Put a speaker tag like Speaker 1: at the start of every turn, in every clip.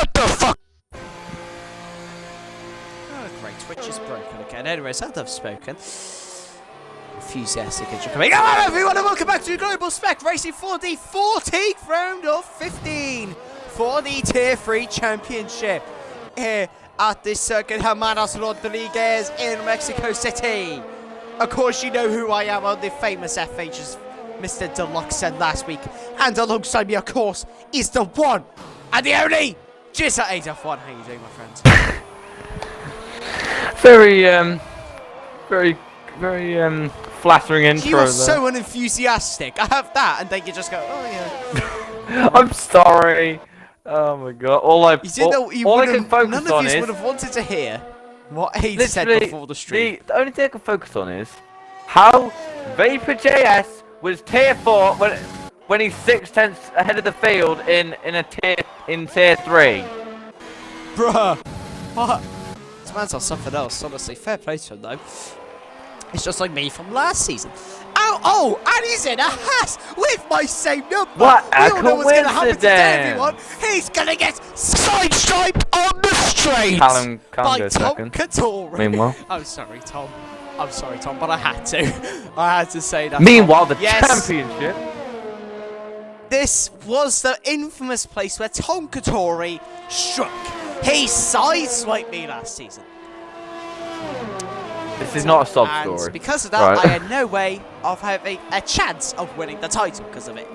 Speaker 1: What the fuck?
Speaker 2: Oh, great. Twitch is broken again. Anyways, as I've spoken. Enthusiastic intro coming. Hello, everyone, and welcome back to Global Spec Racing 4D 14th round of 15 for the Tier 3 Championship here at the Circuit Hermanos Rodriguez in Mexico City. Of course, you know who I am. I'm the famous FH's Mr. Deluxe said last week. And alongside me, of course, is the one and the only GSR 8F1. How you doing, my friends?
Speaker 1: Very flattering intro.
Speaker 2: You are so unenthusiastic. I have that, and then you just go, oh yeah.
Speaker 1: I'm sorry. Oh my god. All I can focus
Speaker 2: none
Speaker 1: on
Speaker 2: of
Speaker 1: is
Speaker 2: you would have wanted to hear what Aid said before the stream.
Speaker 1: The only thing I can focus on is how Vapor JS was tier 4 when he's 6/10 ahead of the field in tier 3.
Speaker 2: Bruh. What? This man's on something else, honestly. Fair play to him though. It's just like me from last season. Oh, and he's in a hat with my same number.
Speaker 1: What a
Speaker 2: we all know what's going to happen today,
Speaker 1: coincidence.
Speaker 2: everyone. He's going to get sideswiped on the straight
Speaker 1: Callum
Speaker 2: by
Speaker 1: go
Speaker 2: Tom
Speaker 1: second.
Speaker 2: Couture.
Speaker 1: Meanwhile.
Speaker 2: I'm sorry, Tom, but I had to. I had to say that.
Speaker 1: Meanwhile,
Speaker 2: Tom.
Speaker 1: the championship.
Speaker 2: This was the infamous place where Tom Couture struck. He sideswiped me last season.
Speaker 1: This is not a sob
Speaker 2: And
Speaker 1: story.
Speaker 2: because of that,
Speaker 1: right.
Speaker 2: I had no way of having a chance of winning the title because of it.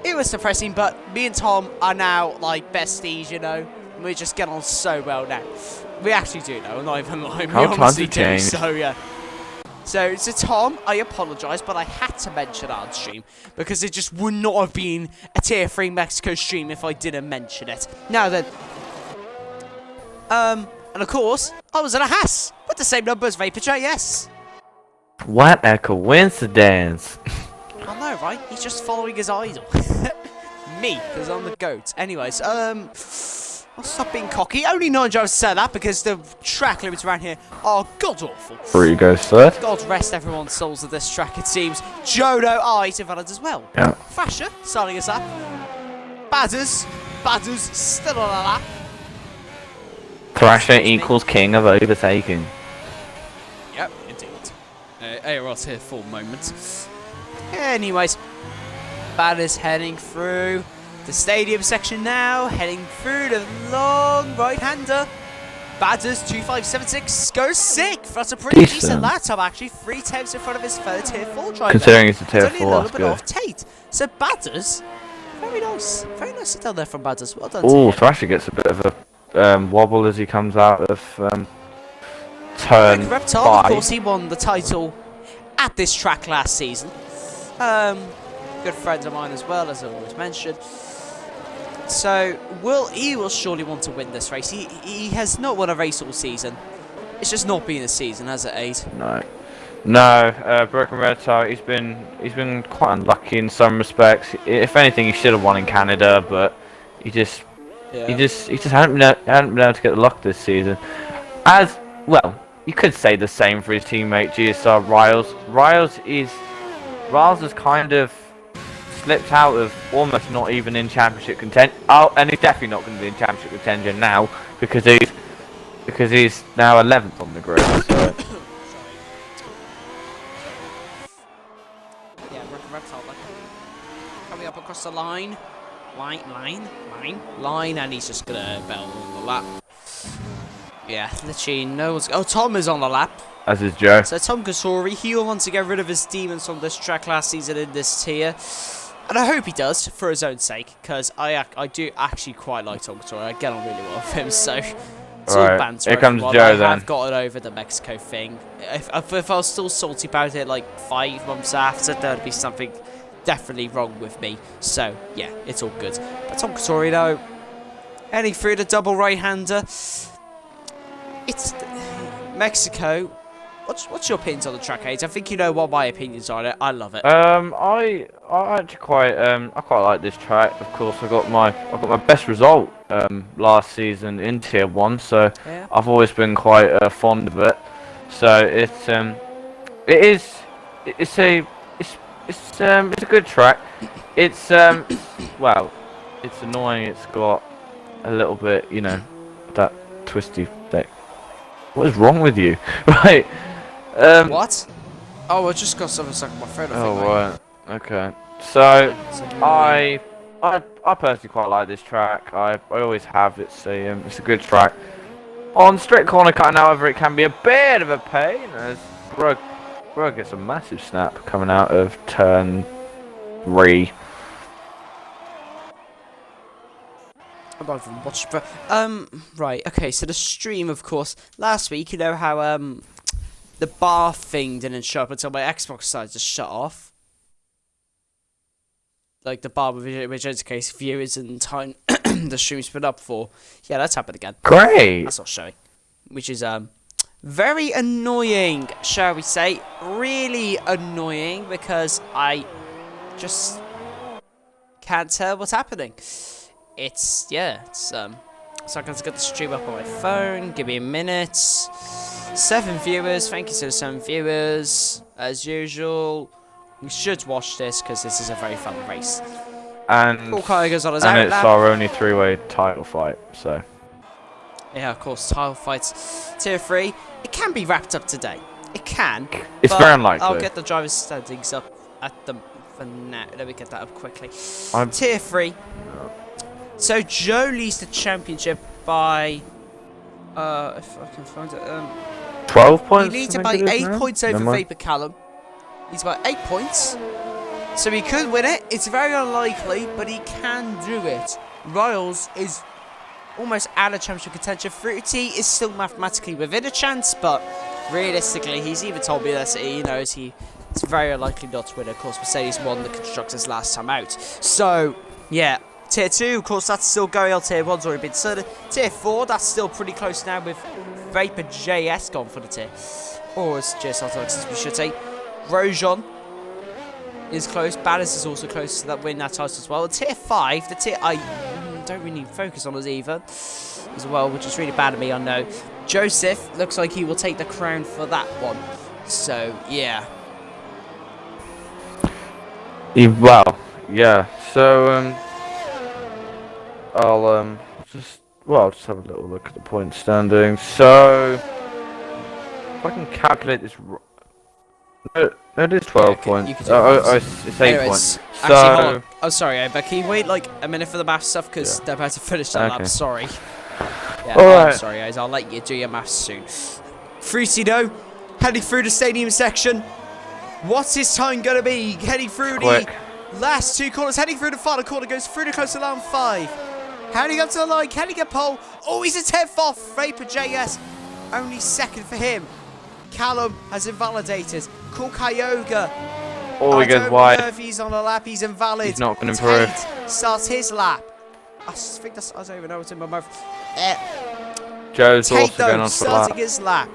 Speaker 2: It was depressing, but me and Tom are now like besties, you know. We just get on so well now. We actually do know, not even lying. We honestly do. So yeah. So to Tom, I apologise, but I had to mention it on stream because it just would not have been a tier 3 Mexico stream if I didn't mention it. Now then, and of course, I was in a Haas with the same number as Vapor JS.
Speaker 1: What a coincidence.
Speaker 2: I know, right? He's just following his idol. Me, because I'm the GOAT. Anyways, I'll stop being cocky. Only 9 drivers say that because the track limits around here are god-awful.
Speaker 1: Free goes third.
Speaker 2: God rest everyone's souls of this track, it seems. Jono, he's invalid as well.
Speaker 1: Yeah.
Speaker 2: Thrasher, starting us up. Badders still on a lap.
Speaker 1: Thrasher equals king of overtaking.
Speaker 2: Yep, indeed. ARL's here for a moment. Anyways, Badders heading through the stadium section now, heading through the long right-hander. Badders 2576 goes sick. That's a pretty decent lap time, actually. 3 tenths in front of his tier 4 driver.
Speaker 1: Considering it's a tier 4,
Speaker 2: only a little
Speaker 1: that's
Speaker 2: bit
Speaker 1: good.
Speaker 2: off Tate. So Badders, very nice down there from Badders. Well done.
Speaker 1: Oh, Thrasher gets a bit of a wobble as he comes out of turn
Speaker 2: Reptile,
Speaker 1: 5.
Speaker 2: of course, he won the title at this track last season. Good friend of mine as well, as I always mentioned. So he will surely want to win this race. He has not won a race all season. It's just not been a season, has it, Aid?
Speaker 1: No. Broken Reptile, he's been quite unlucky in some respects. If anything, he should have won in Canada, but he just hadn't been able to get the luck this season. As well, you could say the same for his teammate GSR Riles. Riles has kind of slipped out of almost not even in championship contention. Oh, and he's definitely not going to be in championship contention now because he's now 11th on the grid. So.
Speaker 2: Yeah, Reptile coming up across the line. Line, and he's just gonna bell on the lap. Yeah, literally no one's. Oh, Tom is on the lap.
Speaker 1: As is Joe.
Speaker 2: So Tom Couture, he will want to get rid of his demons from this track last season in this tier. And I hope he does, for his own sake, because I do actually quite like Tom Couture. I get on really well with him, so it's all banter.
Speaker 1: Here comes
Speaker 2: everyone.
Speaker 1: Joe then.
Speaker 2: I've gotten over the Mexico thing. If I was still salty about it like 5 months after, there'd be something definitely wrong with me. So, yeah, it's all good. But Tom Couture, though, heading through the double right-hander. It's Mexico. What's your opinions on the track, Aid? I think you know what my opinions are on it. I love it.
Speaker 1: I actually quite like this track. Of course, I got my best result last season in tier 1, so yeah. I've always been quite fond of it. So it's a good track. It's well, it's annoying. It's got a little bit, you know, that twisty thing. What is wrong with you? Right.
Speaker 2: What? Oh, I just got something stuck in my throat.
Speaker 1: Oh right. Okay. So I personally quite like this track. I always have. It's a good track. On strict corner cutting, however, it can be a bit of a pain as Brugg gets a massive snap coming out of turn 3.
Speaker 2: I'm not even watching, but right, okay. So the stream, of course, last week, you know how the bar thing didn't show up until my Xbox decided to shut off. Like the bar which indicates viewers and time the stream's been up for. Yeah, that's happened again.
Speaker 1: Great.
Speaker 2: That's not showing, which is very annoying, shall we say? Really annoying because I just can't tell what's happening. So I'm going to get the stream up on my phone. Give me a minute. 7 viewers. Thank you to the 7 viewers. As usual, we should watch this because this is a very fun race.
Speaker 1: And
Speaker 2: goes on his
Speaker 1: it's our only 3-way title fight, so.
Speaker 2: Yeah, of course, title fights. Tier 3. It can be wrapped up today. It can.
Speaker 1: It's very unlikely.
Speaker 2: I'll get the driver's standings up at the for now. Let me get that up quickly. Tier 3. So Joe leads the championship by, if I can find it,
Speaker 1: 12 points.
Speaker 2: He leads it by 8 points over Vapor Callum. He's by 8 points. So he could win it. It's very unlikely, but he can do it. Riles is almost out of championship contention. Fruti is still mathematically within a chance, but realistically, he's even told me that he knows it's very unlikely not to win. Of course, Mercedes won the Constructors last time out. So, yeah. Tier 2, of course, that's still going on. Tier 1's already been decided. Tier 4, that's still pretty close now with Vapor JS gone for the tier. Or as GSR, we should say. Grosjean is close. Ballas is also close to that win that title as well. Tier 5, the tier I don't really focus on as either as well, which is really bad of me, I know. Joseph looks like he will take the crown for that one. So, yeah.
Speaker 1: Well, yeah. So, I'll just have a little look at the point standing. So, if I can calculate this, no, it is 12 points.
Speaker 2: It's
Speaker 1: 8
Speaker 2: Anyways,
Speaker 1: points.
Speaker 2: Actually,
Speaker 1: So,
Speaker 2: hold on. Oh, sorry, but can you wait like a minute for the math stuff because they're about to finish that lap. Sorry. Yeah, I'm sorry, guys. I'll let you do your maths soon. Fruti, though, heading through the stadium section. What's his time gonna be? Heading through the last 2 corners, heading through the final corner, goes through the close to line 5. How do he get to the line? Can he get pole? Oh, he's a 10th off. Vapor JS, only 2nd for him. Callum has invalidated. Cool Kyoga.
Speaker 1: Oh, he goes wide.
Speaker 2: If he's on a lap, he's invalid.
Speaker 1: He's not going to improve.
Speaker 2: Tate starts his lap. I think that's, I don't even know what's in my mouth.
Speaker 1: Joe's
Speaker 2: Tate,
Speaker 1: also going on for
Speaker 2: starting
Speaker 1: lap.
Speaker 2: his lap.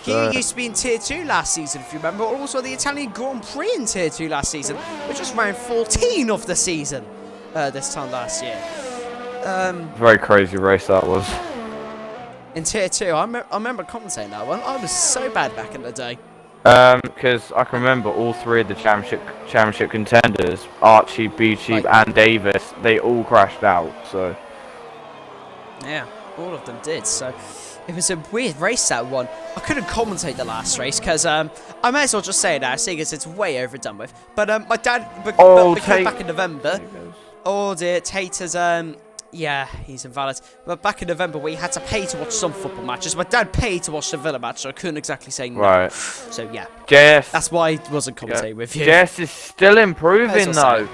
Speaker 2: He used to be in Tier 2 last season, if you remember. Also, the Italian Grand Prix in Tier 2 last season, which was round 14 of the season this time last year.
Speaker 1: Very crazy race that was.
Speaker 2: In Tier 2, I remember commentating that one. I was so bad back in the day.
Speaker 1: Because I can remember all 3 of the championship contenders, Archie, B-Cheap, and Davis, they all crashed out, so.
Speaker 2: Yeah, all of them did, so it was a weird race, that one. I couldn't commentate the last race, because I may as well just say it now, seeing as it's way overdone with. But my dad, because back in November, oh dear, Tate has, yeah, he's invalid. But back in November, we had to pay to watch some football matches. My dad paid to watch the Villa match, so I couldn't exactly say no.
Speaker 1: Right.
Speaker 2: So, yeah.
Speaker 1: JS.
Speaker 2: That's why I wasn't commentating with you.
Speaker 1: JS is still improving, though.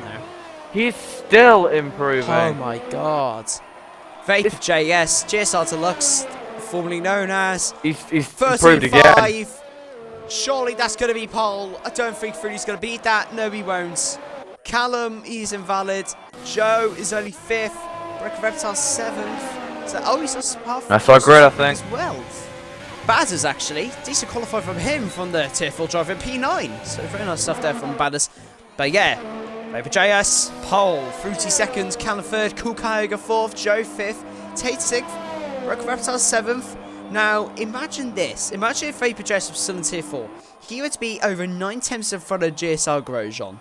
Speaker 1: He's still improving.
Speaker 2: Oh, my God. Vapor JS, GSR Deluxe, formerly known as...
Speaker 1: He's improved again.
Speaker 2: Surely that's going to be pole. I don't think Fruti's going to beat that. No, he won't. Callum, he's invalid. Joe is only 5th. Reptile 7th. So, he's just half.
Speaker 1: That's our grid, I think.
Speaker 2: As well. Badders, actually. Decent qualifier from him from the Tier 4 driver in P9. So, very nice stuff there from Badders. But yeah, Vapor JS, pole. Fruti 2nd, Callum 3rd, Cool Kyoga 4th, Joe 5th, Tate 6th, Reptile 7th. Now, imagine this. Imagine if Vapor JS was still in Tier 4. He would be over 9 tenths in front of GSR Grosjean.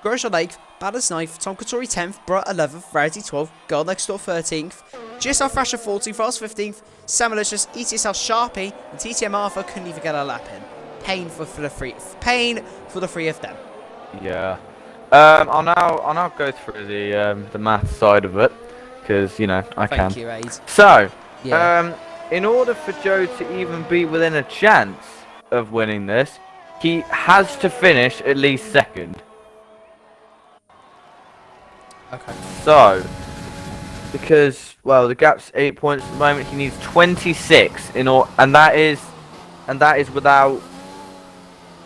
Speaker 2: Grosjean 8th, Ballas 9th, Tom Couture 10th, Brett 11th, Rowdy 12th, Girl Next Door 13th, GSR Thrasher 14th, Riles 15th, Sam Malicious, ETSL Sharpie, and TTM Arthur couldn't even get a lap in. Pain for the three of them.
Speaker 1: Yeah. I'll now go through the math side of it, because I can.
Speaker 2: Thank you, Aid.
Speaker 1: So,
Speaker 2: Yeah.
Speaker 1: in order for Joe to even be within a chance of winning this, he has to finish at least second.
Speaker 2: Okay.
Speaker 1: So, because the gap's 8 points at the moment, he needs 26 and that is without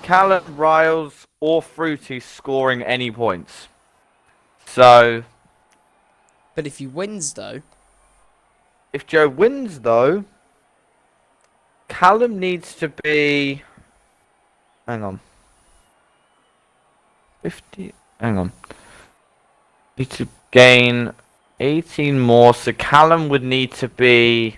Speaker 1: Callum, Riles, or Fruti scoring any points. So,
Speaker 2: But if he wins, though.
Speaker 1: If Joe wins, though, Callum needs to be. Hang on. 50. Hang on. Need to gain 18 more, so Callum would need to be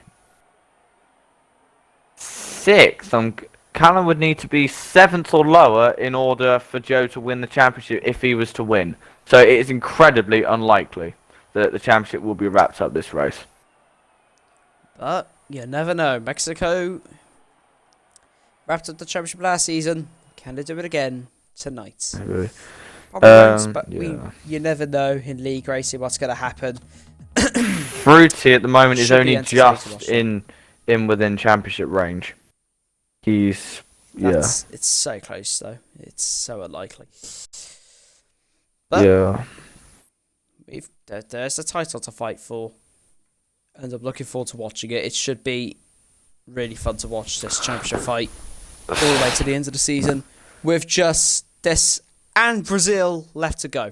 Speaker 1: 6th. Callum would need to be 7th or lower in order for Joe to win the championship if he was to win. So it is incredibly unlikely that the championship will be wrapped up this race.
Speaker 2: But you never know. Mexico wrapped up the championship last season. Can they do it again tonight?
Speaker 1: Really.
Speaker 2: Probably won't, but
Speaker 1: Yeah.
Speaker 2: you never know in league racing what's going to happen.
Speaker 1: Fruti at the moment is
Speaker 2: Should be
Speaker 1: only
Speaker 2: entertaining to
Speaker 1: just
Speaker 2: watch.
Speaker 1: within championship range. It's
Speaker 2: so close though. It's so unlikely. But
Speaker 1: yeah.
Speaker 2: There's a title to fight for, and I'm looking forward to watching it. It should be really fun to watch this championship fight all the way to the end of the season, with just this and Brazil left to go.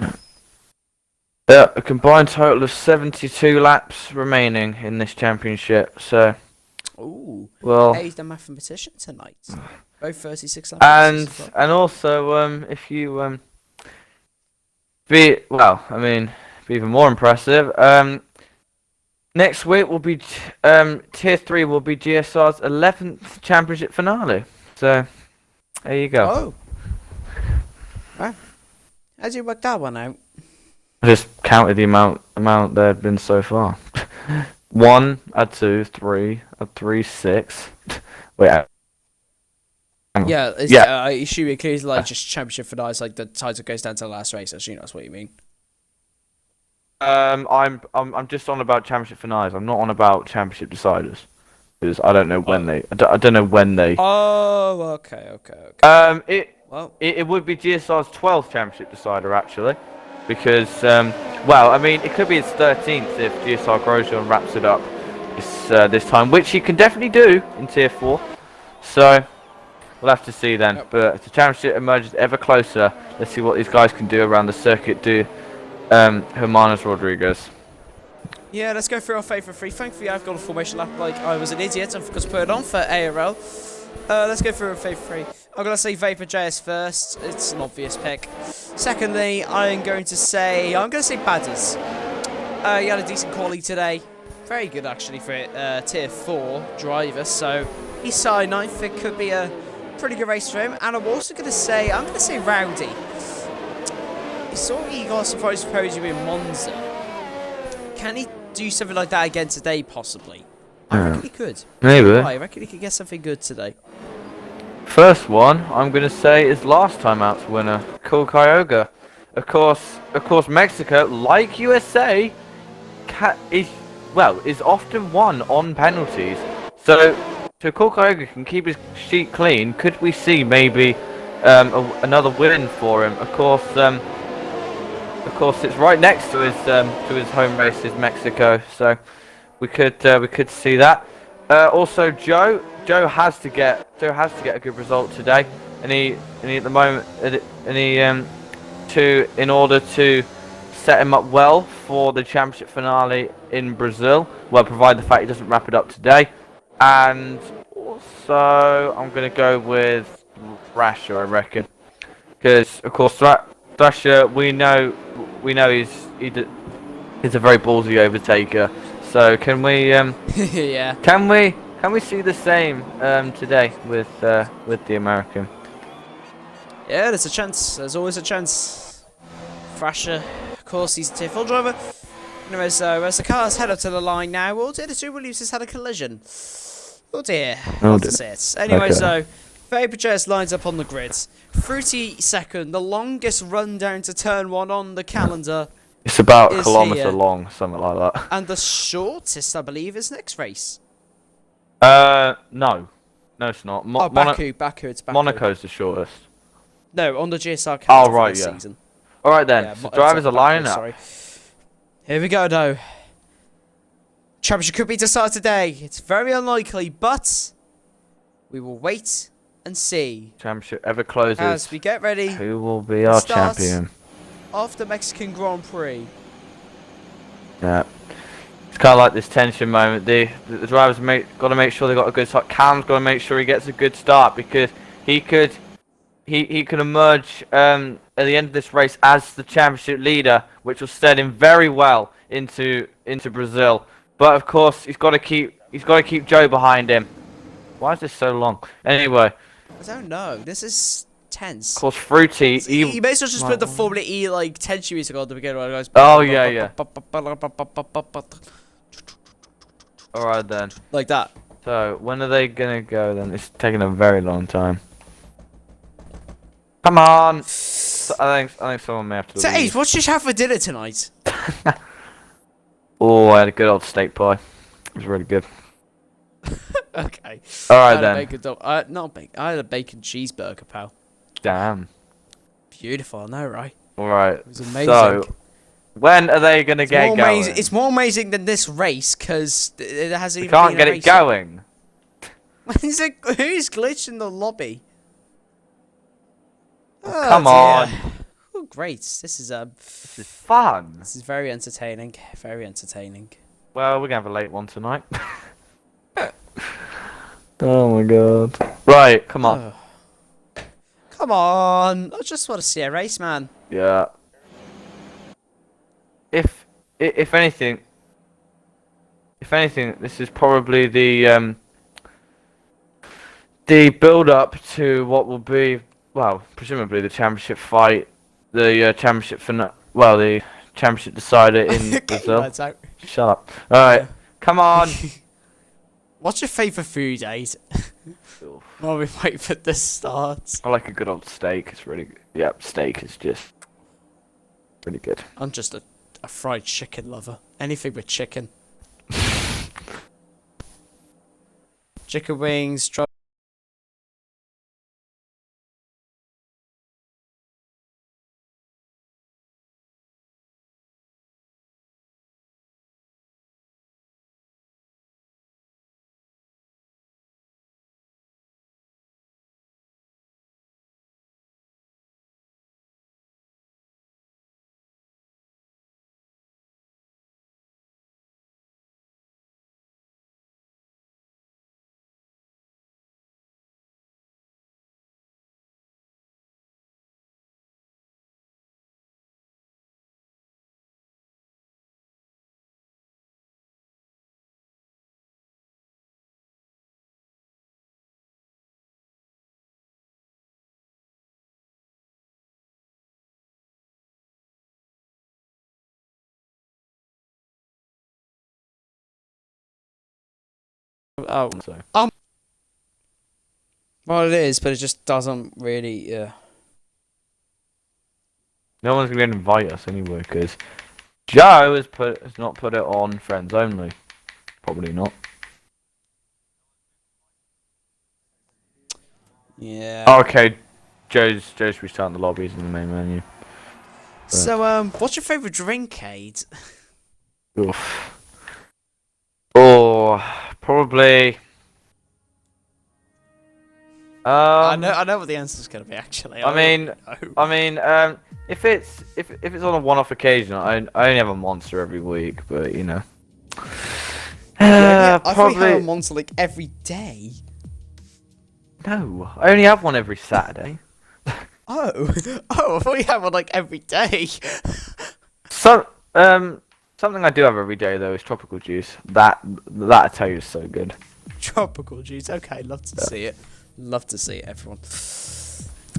Speaker 1: Yeah, a combined total of 72 laps remaining in this championship. So,
Speaker 2: He's the mathematician tonight. Both 36 laps.
Speaker 1: And also, if you be even more impressive. Next week will be Tier 3 will be GSR's 11th championship finale. So, there you go.
Speaker 2: Oh. Wow. How'd you work that one out?
Speaker 1: I just counted the amount there had been so far. 1, add 2, 3, add 3, 6. Wait. Hang on.
Speaker 2: Yeah, I assume it includes like just championship finales, like the title goes down to the last race. I assume that's what you mean.
Speaker 1: I'm just on about championship finales. I'm not on about championship deciders, because I don't know when they. I don't know when they.
Speaker 2: Oh, okay.
Speaker 1: It would be GSR's 12th championship decider actually, because it could be its 13th if GSR Grosjean wraps it up this time, which he can definitely do in Tier 4. So we'll have to see then. Yep. But if the championship emerges ever closer, let's see what these guys can do around the circuit. Hermanos Rodriguez.
Speaker 2: Yeah, let's go through our favourite three. Thankfully, I've got a formation lap like I was an idiot and forgot to put it on for ARL. Let's go through our favourite three. I'm going to say Vapor JS first. It's an obvious pick. Secondly, I'm going to say Baddies. He had a decent quali today. Very good, actually, for Tier 4 driver. So he's side 9th. It could be a pretty good race for him. And I'm also going to say, Rowdy. He saw he got a surprise podium in Monza. Can he do something like that again today, possibly? I reckon he could.
Speaker 1: Maybe.
Speaker 2: I reckon he could get something good today.
Speaker 1: First one, I'm going to say, is last time out's winner, Cool Kyoga. Of course, Mexico, like USA, is often won on penalties. So Cool Kyoga can keep his sheet clean. Could we see maybe another win for him? Of course, it's right next to his home race is Mexico, so we could see that. Also, Joe has to get a good result today, and he at the moment, in order to set him up well for the championship finale in Brazil. Well, provide the fact he doesn't wrap it up today, and also I'm gonna go with Thrasher, I reckon, because of course Thrasher, we know he's a very ballsy overtaker. So can we
Speaker 2: yeah.
Speaker 1: Can we see the same today with the American?
Speaker 2: Yeah, there's a chance. There's always a chance. Thrasher, of course, he's a tier 4 driver. Anyways, as the cars head up to the line now, oh dear, the two Williams has had a collision. Oh dear, love to see it. Anyways, Faber Jess lines up on the grid. Fruti second, the longest run down to turn 1 on the calendar.
Speaker 1: It's about a kilometre long, something like that.
Speaker 2: And the shortest, I believe, is next race.
Speaker 1: No. No, it's not.
Speaker 2: Baku, it's Baku.
Speaker 1: Monaco's the shortest.
Speaker 2: No, on the GSR calendar
Speaker 1: right,
Speaker 2: this season.
Speaker 1: Alright then, so drivers are lining up.
Speaker 2: Sorry. Here we go, though. Championship could be decided today. It's very unlikely, but we will wait and see.
Speaker 1: Championship ever closes.
Speaker 2: As we get ready.
Speaker 1: Who will be our champion?
Speaker 2: Of the Mexican Grand Prix.
Speaker 1: Yeah. It's kind of like this tension moment. The drivers got to make sure they got a good start. Callum's got to make sure he gets a good start because he could emerge at the end of this race as the championship leader, which will stead him very well into Brazil. But of course, he's got to keep Joe behind him. Why is this so long? Anyway,
Speaker 2: I don't know. This is tense.
Speaker 1: Of course, Fruti.
Speaker 2: You may as well just put the Formula E like tension music on the beginning. Where it goes.
Speaker 1: Oh yeah. All right then.
Speaker 2: Like that.
Speaker 1: So when are they gonna go then? It's taking a very long time. Come on. I think someone may have to.
Speaker 2: So, Ace, what should you have for dinner tonight?
Speaker 1: Oh, I had a good old steak pie. It was really good.
Speaker 2: Okay.
Speaker 1: Alright then.
Speaker 2: I had a bacon cheeseburger, pal.
Speaker 1: Damn.
Speaker 2: Beautiful, I know, right?
Speaker 1: Alright.
Speaker 2: It was amazing.
Speaker 1: So, when are they going to get going?
Speaker 2: It's more amazing than this race, because it hasn't even
Speaker 1: can't get it going.
Speaker 2: Who's glitching the lobby?
Speaker 1: Oh, come on.
Speaker 2: Oh, great. This is
Speaker 1: fun.
Speaker 2: This is very entertaining. Very entertaining.
Speaker 1: Well, we're going to have a late one tonight. Oh my god. Right, come on.
Speaker 2: Come on. I just want to see a race, man.
Speaker 1: Yeah. If anything, this is probably the build up to what will be, well, presumably the championship fight, the championship the championship decider in Brazil. Shut up. All right, come on.
Speaker 2: What's your favourite food, Aid? While we wait for this start.
Speaker 1: I like a good old steak. It's really good. Yeah, steak is just really good.
Speaker 2: I'm just a fried chicken lover. Anything with chicken. Chicken wings, well, it is, but it just doesn't really.
Speaker 1: No one's going to invite us anyway because Joe has not put it on friends only. Probably not.
Speaker 2: Yeah.
Speaker 1: Oh, okay, Joe's restarting the lobbies in the main menu. But.
Speaker 2: So, what's your favourite drink, Aid?
Speaker 1: Oof. Oh, probably.
Speaker 2: I know what the answer's gonna be. Actually,
Speaker 1: I mean, if it's on a one-off occasion, I only have a monster every week, but you know.
Speaker 2: I
Speaker 1: probably
Speaker 2: have a monster like every day.
Speaker 1: No, I only have one every Saturday.
Speaker 2: Oh, I thought you had one like every day.
Speaker 1: So, something I do have every day though is tropical juice. That I tell you is so good.
Speaker 2: Tropical juice. Okay, love to see it. Love to see it, everyone.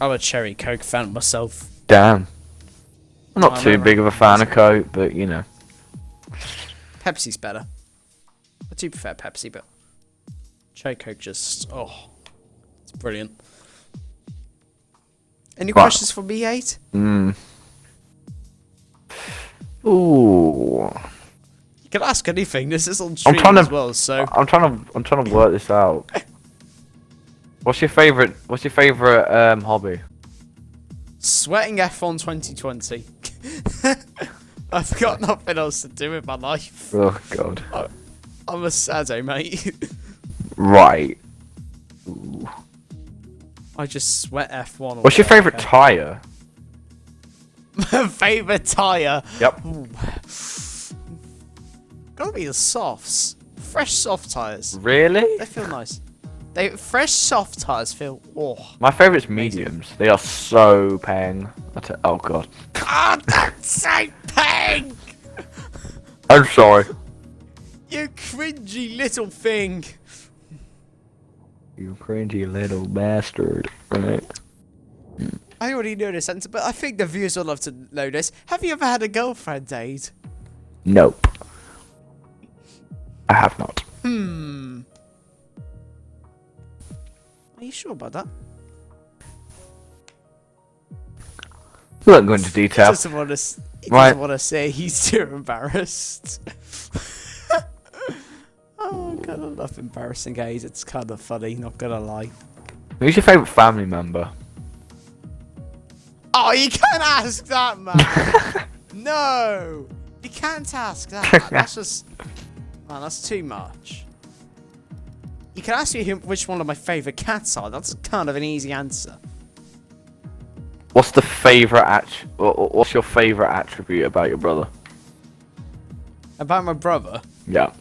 Speaker 2: I'm a cherry Coke fan myself.
Speaker 1: Damn. I'm not too big of a fan of Coke, but you know.
Speaker 2: Pepsi's better. I do prefer Pepsi, but Cherry Coke just it's brilliant. Any questions for me, 8?
Speaker 1: Ooh.
Speaker 2: You can ask anything. This is on stream as well, so
Speaker 1: I'm trying to work this out. What's your favorite hobby?
Speaker 2: Sweating F1 2020. I've got nothing else to do with my life.
Speaker 1: Oh god.
Speaker 2: I'm a sado, mate.
Speaker 1: Right. Ooh.
Speaker 2: I just sweat F1.
Speaker 1: What's your favorite tyre?
Speaker 2: My favorite tyre?
Speaker 1: Yep.
Speaker 2: Ooh. Gotta be the softs. Fresh soft tyres.
Speaker 1: Really?
Speaker 2: They feel nice. Fresh soft tyres feel...
Speaker 1: My favourite's mediums. They are so pang. Oh god.
Speaker 2: Ah, don't say pang!
Speaker 1: I'm sorry.
Speaker 2: You cringy little thing.
Speaker 1: You cringy little bastard. Right.
Speaker 2: I already know this answer, but I think the viewers would love to know this. Have you ever had a girlfriend, Dade?
Speaker 1: Nope. I have not.
Speaker 2: Are you sure about that?
Speaker 1: We won't go into detail.
Speaker 2: He doesn't want to say he's too embarrassed. Oh god, I love embarrassing gays. It's kind of funny, not gonna lie.
Speaker 1: Who's your favourite family member?
Speaker 2: Oh, you can't ask that, man. No, you can't ask that. That's just, man, that's too much. You can ask me which one of my favourite cats are. That's kind of an easy answer.
Speaker 1: What's your favourite attribute about your brother?
Speaker 2: About my brother?
Speaker 1: Yeah.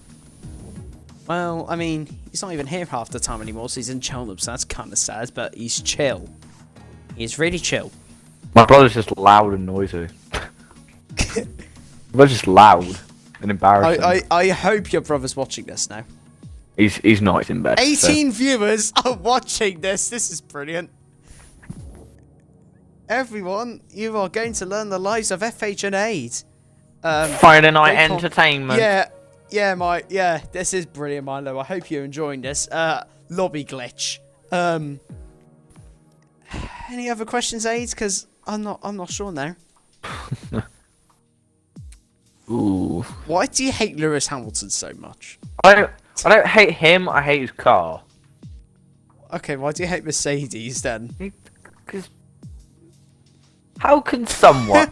Speaker 2: Well, I mean, he's not even here half the time anymore, so he's in Cheltenham, so that's kind of sad, but he's chill. He's really chill.
Speaker 1: My brother's just loud and noisy. We're just loud and embarrassing.
Speaker 2: I hope your brother's watching this now.
Speaker 1: He's not, he's in bed.
Speaker 2: 18 viewers are watching this. This is brilliant. Everyone, you are going to learn the lives of FH and Aid.
Speaker 1: Friday night entertainment.
Speaker 2: Yeah, this is brilliant, Milo. I hope you're enjoying this. Lobby glitch. Any other questions, Aid? Because I'm not sure now.
Speaker 1: Ooh.
Speaker 2: Why do you hate Lewis Hamilton so much?
Speaker 1: I don't hate him. I hate his car.
Speaker 2: Okay, why do you hate Mercedes then?
Speaker 1: Because how can someone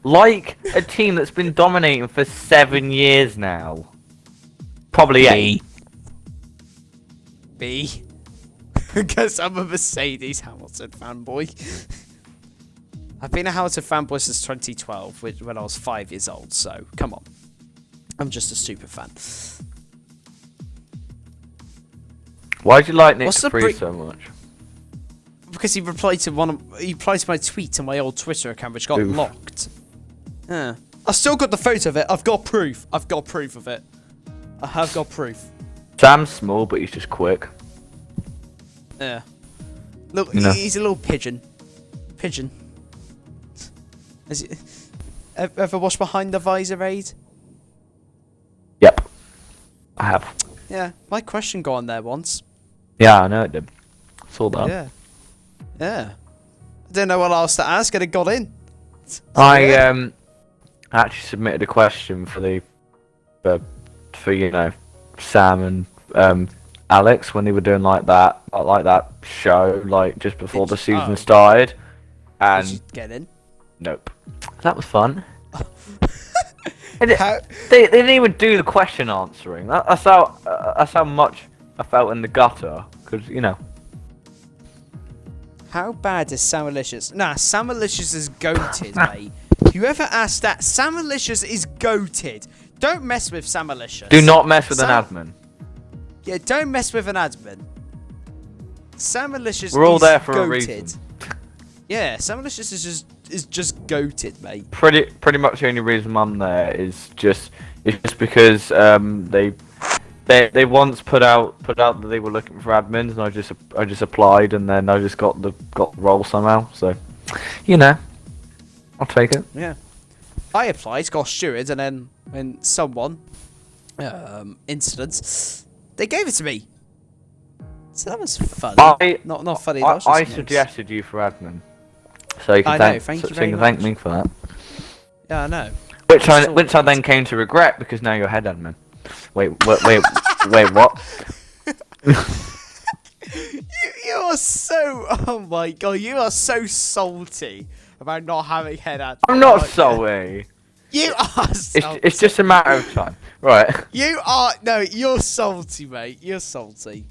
Speaker 1: like a team that's been dominating for 7 years now? Probably 8.
Speaker 2: B. Because I'm a Mercedes Hamilton fanboy. I've been a Hamilton fanboy since 2012, when I was 5 years old, so come on. I'm just a super fan.
Speaker 1: Why do you like Nick Prix so much?
Speaker 2: Because he replied to my tweet on my old Twitter account, which got locked. Yeah. I've still got the photo of it. I've got proof. I've got proof of it. I have got proof.
Speaker 1: Sam's small, but he's just quick.
Speaker 2: Yeah. Look, he's a little pigeon. Pigeon. Ever watched Behind the Visor, Aid?
Speaker 1: Yep. I have.
Speaker 2: Yeah. My question got on there once.
Speaker 1: Yeah, I know it did. Saw that.
Speaker 2: Yeah. Yeah. I didn't know what else to ask, and it got in. So,
Speaker 1: I actually submitted a question for Sam and Alex when they were doing like that show just before the season started. And
Speaker 2: did you get in?
Speaker 1: Nope. That was fun. They didn't even do the question answering. That's how much I felt in the gutter. Because
Speaker 2: How bad is Sam Malicious? Nah, Sam Malicious is goated, mate. Whoever asked that, Sam Malicious is goated. Don't mess with Sam Malicious.
Speaker 1: Do not mess with an admin.
Speaker 2: Yeah, don't mess with an admin. Sam Malicious
Speaker 1: We're all there for
Speaker 2: goated.
Speaker 1: a reason.
Speaker 2: Yeah, Sam Malicious is just goated, mate.
Speaker 1: Pretty much the only reason I'm there is just because they once put out that they were looking for admins, and I just applied, and then I just got the role somehow. So, I'll take it.
Speaker 2: Yeah. I applied, got steward, and then when someone incidents, they gave it to me. So that was funny. Not funny.
Speaker 1: I suggested you for admin, so you can thank me for that.
Speaker 2: Yeah, I know.
Speaker 1: Which I then came to regret because now you're head admin. Wait, what?
Speaker 2: You are so. Oh my god, you are so salty about not having head admin.
Speaker 1: I'm not salty.
Speaker 2: You are salty.
Speaker 1: It's just a matter of time, right?
Speaker 2: You are you're salty, mate. You're salty.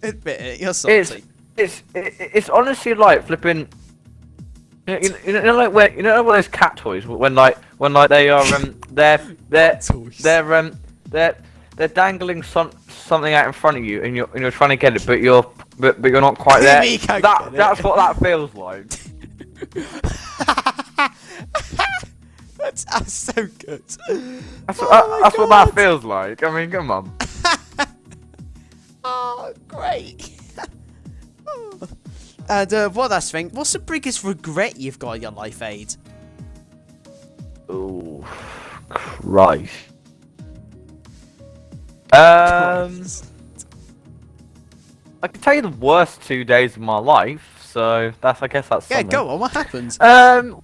Speaker 2: Admit it, you're salty.
Speaker 1: It's honestly like flipping. You know like when those cat toys when they are they're dangling something out in front of you and you're trying to get it but you're not quite there. That's what that feels like.
Speaker 2: That's so good.
Speaker 1: That's what that feels like. I mean, come on.
Speaker 2: Oh, great. And what's the biggest regret you've got in your life, Aid?
Speaker 1: Oh, Christ. I can tell you the worst 2 days of my life, so I guess that's something.
Speaker 2: Yeah, go on, what happened?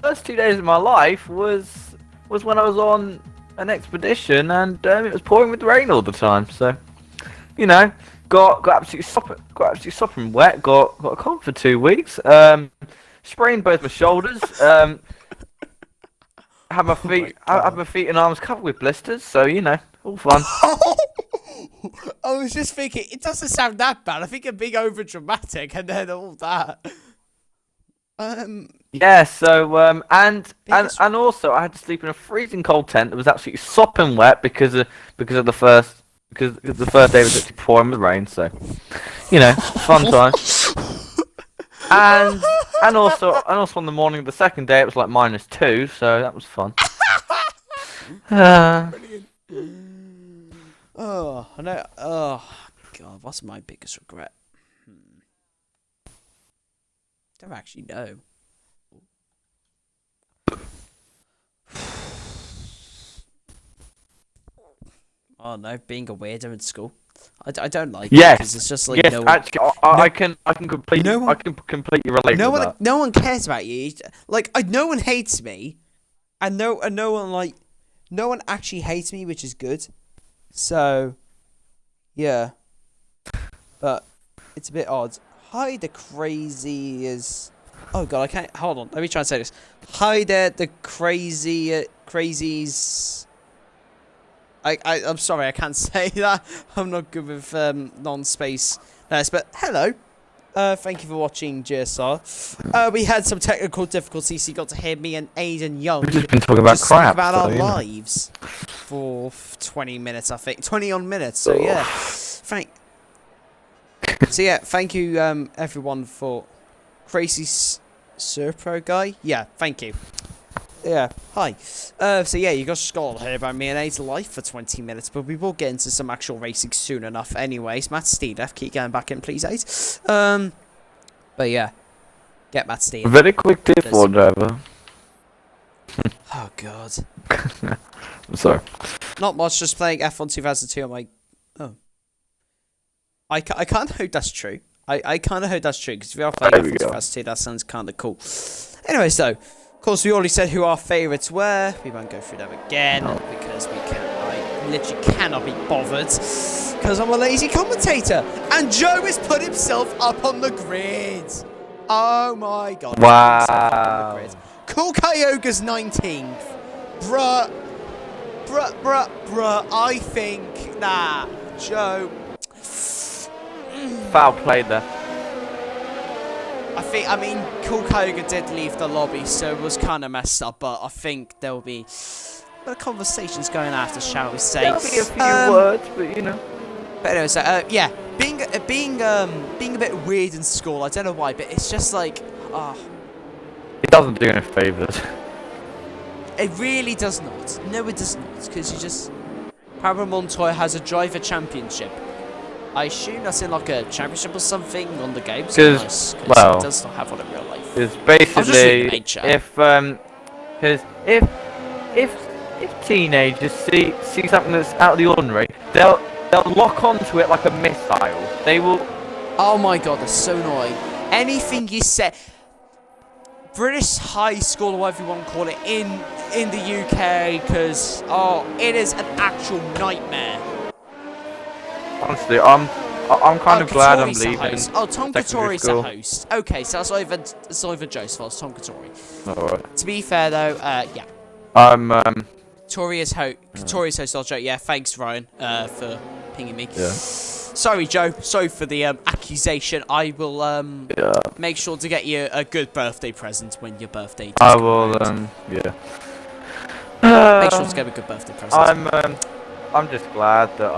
Speaker 1: Worst 2 days of my life was when I was on an expedition and it was pouring with rain all the time, so, you know, got absolutely sopping wet, got a cold for 2 weeks, sprained both my shoulders, had my feet and arms covered with blisters, so, you know, all fun.
Speaker 2: I was just thinking, it doesn't sound that bad. I think I'm being over dramatic, and then all that.
Speaker 1: Yeah. So and also I had to sleep in a freezing cold tent that was absolutely sopping wet because the first day was actually pouring with rain. So, you know, fun time. and also on the morning of the second day it was like -2, so that was fun.
Speaker 2: Brilliant. Oh, I know. Oh, God, what's my biggest regret? Don't actually know. Oh no, being a weirdo in school. I don't like it because it's just like
Speaker 1: actually, I can completely relate to that.
Speaker 2: No one cares about you. Like no one hates me, and no one actually hates me, which is good. So, yeah, but it's a bit odd. Hi, the crazies. Oh god, I can't. Hold on, let me try and say this. Hi there, the crazies. I'm sorry, I can't say that. I'm not good with non-space letters, but hello. Thank you for watching GSR. We had some technical difficulties, so you got to hear me and Aiden Young.
Speaker 1: We've just been talking about crap.
Speaker 2: About our lives for 20 minutes, I think. 20 minutes, so yeah. Thank you everyone for Crazy Surpro guy. Yeah, thank you. Yeah, hi. So yeah, you got to hear about me and Aiden's life for 20 minutes, but we will get into some actual racing soon enough. Anyways, Matt Steedef, keep going back in, please, Aid. But yeah, get Matt Steedef.
Speaker 1: Very quick tip for driver.
Speaker 2: Oh god.
Speaker 1: I'm sorry.
Speaker 2: Not much, just playing F1 2002. I'm like, oh. I kind of hope that's true. I kind of hope that's true, because if we are playing F1 2002, that sounds kind of cool. Anyway, so, of course, we already said who our favourites were. We won't go through them again, because I literally cannot be bothered, because I'm a lazy commentator. And Joe has put himself up on the grid. Oh my god.
Speaker 1: Wow.
Speaker 2: Cool Kyogre's 19th. Bruh. I think, nah, Joe.
Speaker 1: Foul play there.
Speaker 2: I mean, Cool Kyogre did leave the lobby, so it was kind of messed up, but I think there will be conversations going after, shall we say.
Speaker 1: There'll be a few words, but you know.
Speaker 2: But anyway, so, yeah, being a bit weird in school, I don't know why, but it's just like,
Speaker 1: It doesn't do any favours.
Speaker 2: It really does not. No, it does not, because you just... Power Montoya has a driver championship. I assume that's in like a championship or something on the games.
Speaker 1: Because
Speaker 2: It
Speaker 1: well,
Speaker 2: does not have one in real life.
Speaker 1: because basically, if teenagers see something that's out of the ordinary, they'll lock onto it like a missile. They will.
Speaker 2: Oh my god, that's so annoying. Anything you say, British high school or whatever you want to call it in the UK, because it is an actual nightmare.
Speaker 1: Honestly, I'm kind of glad I'm leaving.
Speaker 2: Tom Katori's the host. Okay, so it's not even Joe's fault. It's Tom Katori.
Speaker 1: Alright.
Speaker 2: To be fair though, yeah.
Speaker 1: Tori's
Speaker 2: host. I'll joke. Yeah, thanks Ryan for pinging me.
Speaker 1: Yeah.
Speaker 2: Sorry, Joe. Sorry for the accusation. I will make sure to get you a good birthday present when your birthday.
Speaker 1: I will. Yeah.
Speaker 2: Make sure to get a good birthday present.
Speaker 1: I'm just glad that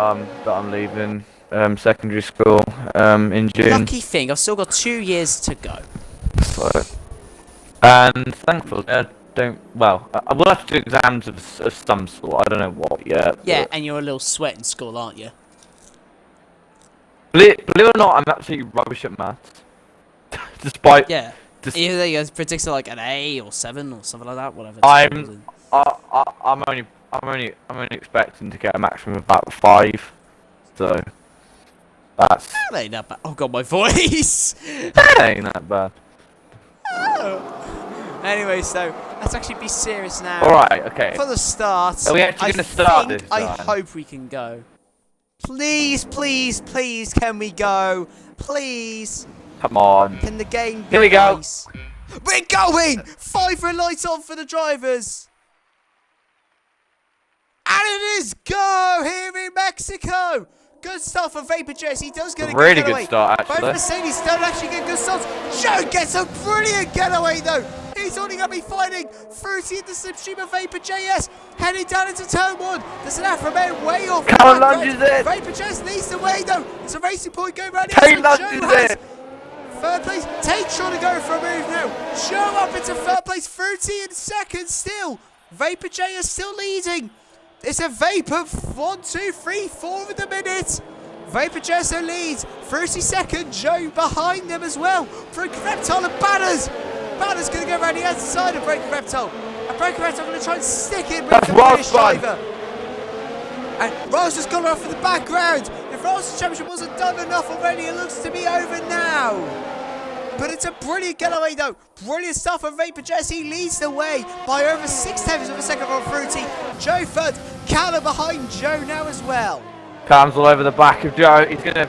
Speaker 1: I'm leaving secondary school in June.
Speaker 2: Lucky thing, I've still got 2 years to go.
Speaker 1: So, and thankfully, I will have to do exams of some sort. I don't know what yet.
Speaker 2: Yeah, and you're a little sweat in school, aren't you?
Speaker 1: Believe it or not, I'm actually rubbish at maths. Despite
Speaker 2: Either you predicted like an A or 7 or something like that. Whatever.
Speaker 1: I'm only expecting to get a maximum of about 5. So that's.
Speaker 2: That ain't that bad. Oh god, my voice.
Speaker 1: That ain't that bad.
Speaker 2: Anyway, so let's actually be serious now.
Speaker 1: Alright, okay.
Speaker 2: For the start,
Speaker 1: Are we actually going to start this
Speaker 2: I
Speaker 1: time?
Speaker 2: hope we can go. Please, please, please, can we go? Please.
Speaker 1: Come on.
Speaker 2: Can the game be
Speaker 1: Here we go.
Speaker 2: nice? We're going! 5 red lights on for the drivers. And it is go here in Mexico. Good start for Vapor Jess. He does get a
Speaker 1: Really
Speaker 2: good getaway.
Speaker 1: good start, actually.
Speaker 2: Both Mercedes don't actually get good starts. Joe gets a brilliant getaway, though. He's only going to be fighting Fruti in the slipstream of Vapor JS. Heading down into turn 1. There's an Afro man way off.
Speaker 1: Callum lunges in.
Speaker 2: Vapor JS leads the way, though. It's a racing point going round
Speaker 1: Tate
Speaker 2: here.
Speaker 1: lunges in.
Speaker 2: Third place. Tate trying to go for a move now. Joe up into third place. Fruti in second still. Vapor JS still leading. It's a Vapor 1, 2, 3, 4 in the minute. Vapor Jesso leads. Fruti second. Joe behind them as well. Broken Reptile and Banners. Banners going to go around the outside of Broken Reptile. And Broken Reptile going to try and stick in with the British driver. And Riles has gone off in the background. If Riles' championship wasn't done enough already, it looks to be over now. But it's a brilliant getaway though. Brilliant stuff from Vapor Jess. He leads the way by over 6/10 of a second from Fruti. Joe third. Callum behind Joe now as well.
Speaker 1: Callum's all over the back of Joe. He's gonna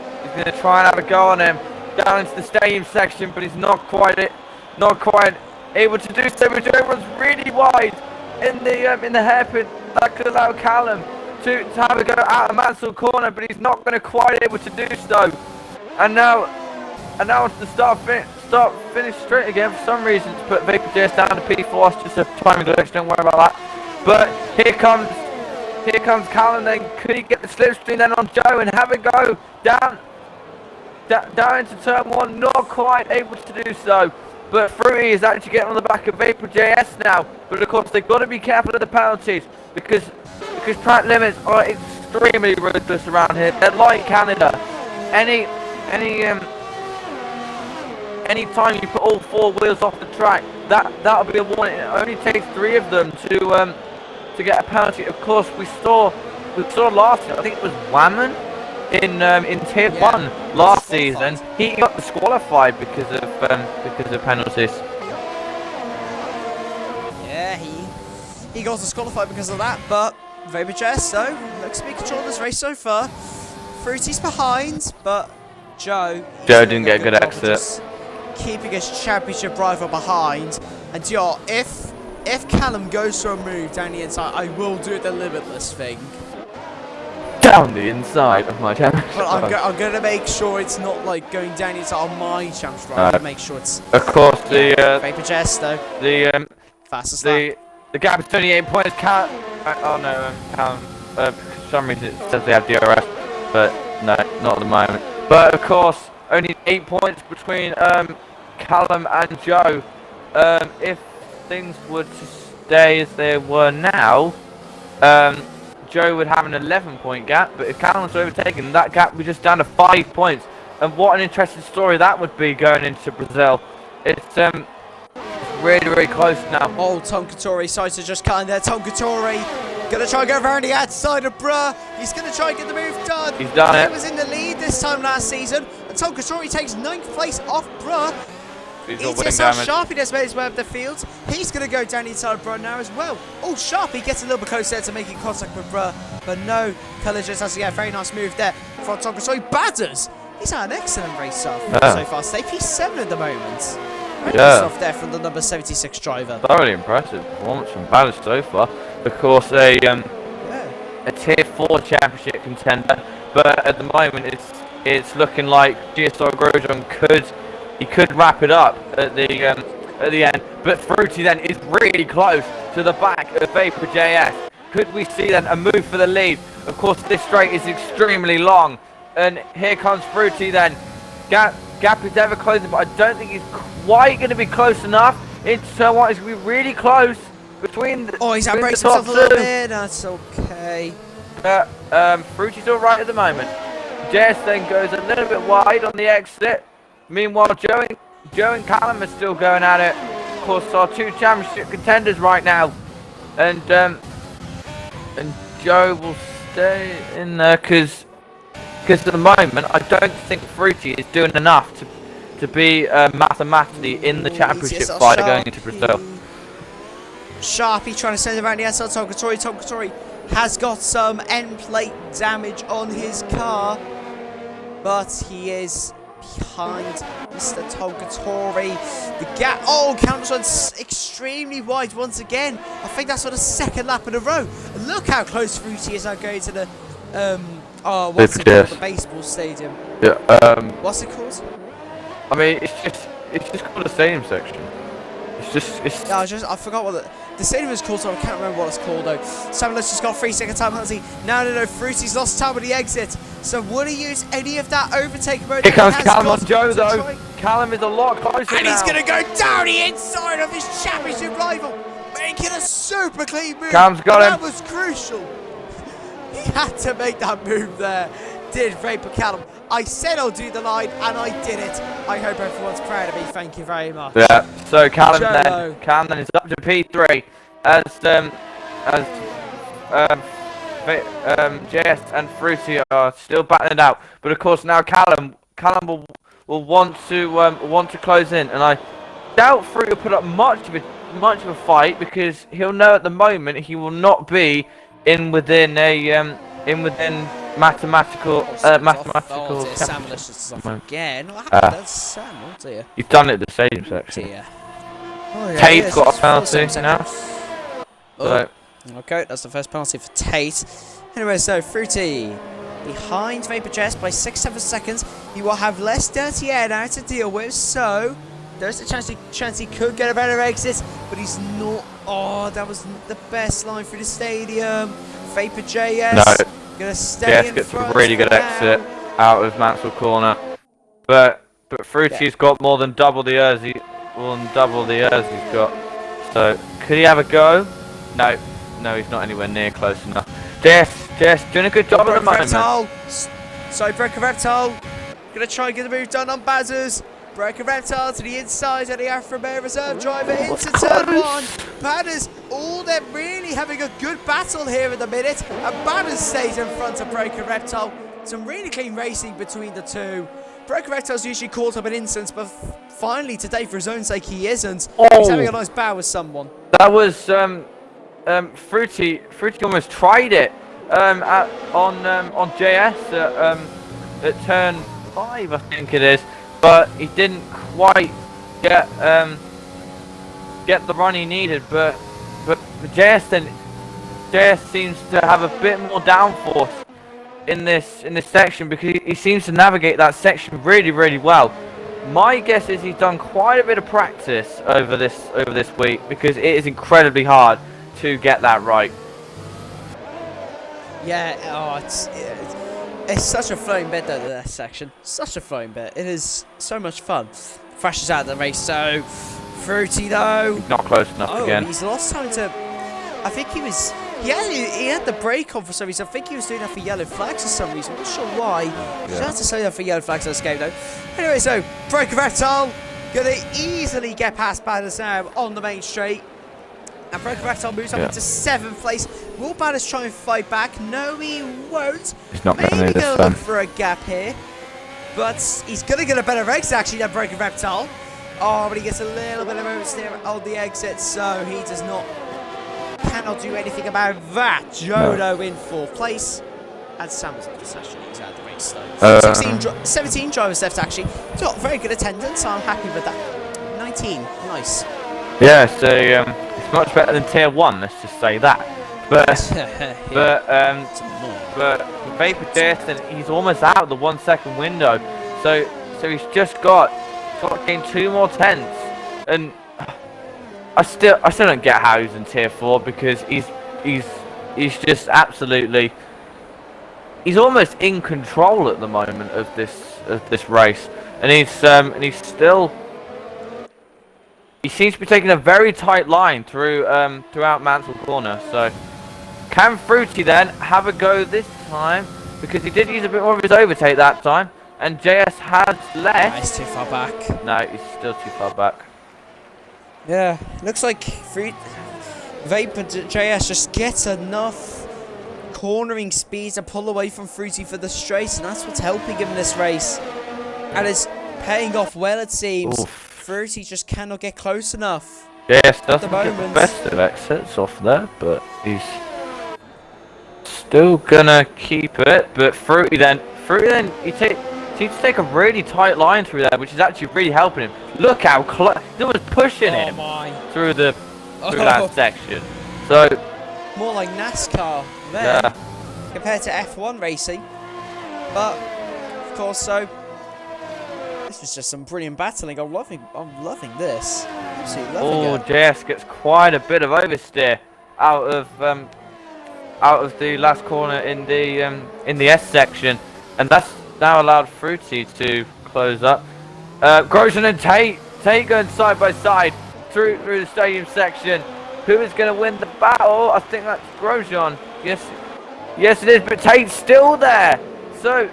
Speaker 1: try and have a go on him down into the stadium section, but he's not quite able to do so. But Joe runs really wide in the hairpin. That could allow Callum to have a go out of Mansell corner, but he's not going to quite able to do so. And now it's the start finish straight again for some reason to put Vapor JS down to P4. It's just a timing glitch, don't worry about that. But here comes Callum then. Could he get the slipstream then on Joe and have a go down into turn 1? Not quite able to do so. But Fruti is actually getting on the back of Vapor JS now. But of course they've got to be careful of the penalties because track limits are extremely ruthless around here. They're like Canada. Any time you put all 4 wheels off the track, that'll be a warning. It only takes 3 of them to get a penalty. Of course, we saw last year. I think it was Whammon in Tier 1 last season. He got disqualified because of penalties.
Speaker 2: Yeah, he got disqualified because of that. But Vapor Jess, though, looks to be controlling this race so far. Fruti's behind, but Joe
Speaker 1: didn't get a good exit.
Speaker 2: Keeping his championship rival behind. And if Callum goes for a move down the inside, I will do the limitless thing.
Speaker 1: Down the inside of my championship.
Speaker 2: But I'm going to make sure it's not like going down the inside on my championship rival. I'm going to make sure it's...
Speaker 1: Of course,
Speaker 2: Vapor Jess, though. Fastest lap.
Speaker 1: The gap is 28 points. Callum, for some reason it says they have DRS, but no, not at the moment. But of course, only 8 points between Callum and Joe. If things were to stay as they were now, Joe would have an 11-point gap, but if Callum was overtaken, that gap would be just down to 5 points. And what an interesting story that would be going into Brazil. It's really, really close now.
Speaker 2: Oh, Tom Couture decides to just cut in there. Tom Couture gonna try and go around the outside of Bruh. He's gonna try and get the move done.
Speaker 1: He's done it.
Speaker 2: He was in the lead this time last season, and Tom Couture takes 9th place off Bruh. GSR Sharpie just made his way up the field. He's going to go down inside of Bruh now as well. Oh, Sharpie gets a little bit closer to making contact with Bruh, but no, Callum just has to get a very nice move there from Tom Couture. Batters. He's had an excellent race so far. Stay P7 at the moment. Very nice off there from the number 76 driver.
Speaker 1: Thoroughly impressive performance from Batters so far. Of course, a tier 4 championship contender, but at the moment it's looking like GSR Grosjean could wrap it up at the end. But Fruti then is really close to the back of Vapor JS. Could we see then a move for the lead? Of course, this straight is extremely long, and here comes Fruti then. Gap is ever closing, but I don't think he's quite going to be close enough. It's turn 1. It's going to be really close between the
Speaker 2: he's outbraced himself a little bit. That's okay.
Speaker 1: Fruti's all right at the moment. JS then goes a little bit wide on the exit. Meanwhile, Joe and Callum are still going at it. Of course, our 2 championship contenders right now, and Joe will stay in there because at the moment I don't think Fruti is doing enough to be mathematically in the championship fight going into Brazil.
Speaker 2: Sharpie trying to send it around the outside. Tom Couture. Tom Couture has got some end plate damage on his car, but he is behind Mr. Tom Couture. The gap, Callum's runs extremely wide once again. I think that's for the 2nd lap in a row. And look how close Fruti is now going to the what's it called? The baseball stadium.
Speaker 1: Yeah.
Speaker 2: What's it called?
Speaker 1: I mean, it's just called a stadium section. I
Speaker 2: forgot what the stadium is called, so I can't remember what it's called though. Samuel's just got 3-second time penalty. No, Fruti's lost time on the exit. So will he use any of that overtake mode?
Speaker 1: Here comes Callum and Joe though. Callum is a lot closer
Speaker 2: and
Speaker 1: now.
Speaker 2: He's going to go down the inside of his championship rival, making a super clean move.
Speaker 1: Callum's got him.
Speaker 2: That was crucial. He had to make that move there. Did Vapor Callum. I said I'll do the line, and I did it. I hope everyone's proud of me. Thank you very much.
Speaker 1: Yeah. So Callum then is up to P3 as JS and Fruti are still battling it out. But of course now Callum will want to close in, and I doubt Fruti will put up much of a fight because he'll know at the moment he will not be within mathematical
Speaker 2: Sam, let's just off again. What happened? That's Sam. Oh dear.
Speaker 1: You've done it at the stadium section. Tate's got a penalty now. So.
Speaker 2: Okay, that's the first penalty for Tate. Anyway, so Fruti behind Vapor Jess by 6-7 seconds. He will have less dirty air now to deal with, so there's a chance he could get a better exit, but he's not. Oh, that was the best line through the stadium. Vapor JS gonna stay in
Speaker 1: gets
Speaker 2: front
Speaker 1: a really good exit out of Mansell corner, but Fruti's got more than double the years he's got. So could he have a go? No, he's not anywhere near close enough. JS doing a good job at the moment.
Speaker 2: Breaker Reptile gonna try and get the move done on Bazzers. Breaker Reptile to the inside of the Alfa Romeo reserve driver into turn 1. Badders, they're really having a good battle here at the minute. And Badders stays in front of Breaker Reptile. Some really clean racing between the two. Breaker Reptile's usually caught up in instance, but finally today, for his own sake, he isn't. He's having a nice bow with someone.
Speaker 1: That was Fruti almost tried it on JS at turn 5, I think it is. But he didn't quite get the run he needed. But JS seems to have a bit more downforce in this section because he seems to navigate that section really well. My guess is he's done quite a bit of practice over this week because it is incredibly hard to get that right.
Speaker 2: Yeah, it's such a flowing bit though, that section. Such a flowing bit. It is so much fun. Thrashes out of the race, so Fruti though.
Speaker 1: Not close enough again.
Speaker 2: He's lost time to. I think he He had the brake on for some reason. I think he was doing that for yellow flags for some reason. I'm not sure why. He had to say that for yellow flags on this game though. Anyway, so Broken Reptile gonna easily get past Banners now on the main straight. And Broken Reptile moves up into 7th place. Will Banners try and fight back? No, he won't.
Speaker 1: He's not
Speaker 2: Maybe
Speaker 1: going to
Speaker 2: gonna look for a gap here. But he's gonna get a better exit actually than Broken Reptile. Oh, but he gets a little bit of oversteer on the exit, so he cannot do anything about that. Jodo in 4th place. And Sam was just actually out of the race though. 17 drivers left actually. Got very good attendance, so I'm happy with that. 19, nice.
Speaker 1: Yeah, so it's much better than tier 1, let's just say that. But but Vapor Jason, he's almost out of the 1 second window. So he's just got to gain 2 more tenths. And I still don't get how he's in tier 4 because he's just absolutely, he's almost in control at the moment of this race, and he's still, he seems to be taking a very tight line throughout Mansell Corner. So can Fruti then have a go this time, because he did use a bit more of his overtake that time, and JS has left.
Speaker 2: He's too far back.
Speaker 1: No, he's still too far back.
Speaker 2: Yeah, looks like Vapor JS just gets enough cornering speed to pull away from Fruti for the straight, and that's what's helping him in this race. And it's paying off well, it seems. Fruti just cannot get close enough.
Speaker 1: JS doesn't get the best of exits off there, but he's still gonna keep it. But Fruti then he seems to take a really tight line through there, which is actually really helping him. Look how close, he was pushing him through that section. So
Speaker 2: more like NASCAR there compared to F1 racing. But of course, so this was just some brilliant battling. I'm loving this. Absolutely loving it.
Speaker 1: JS gets quite a bit of oversteer out of the last corner in the S section, and that's now allowed Fruti to close up. Grosjean and Tate going side by side through the stadium section. Who is going to win the battle? I think that's Grosjean. Yes it is, but Tate's still there. So,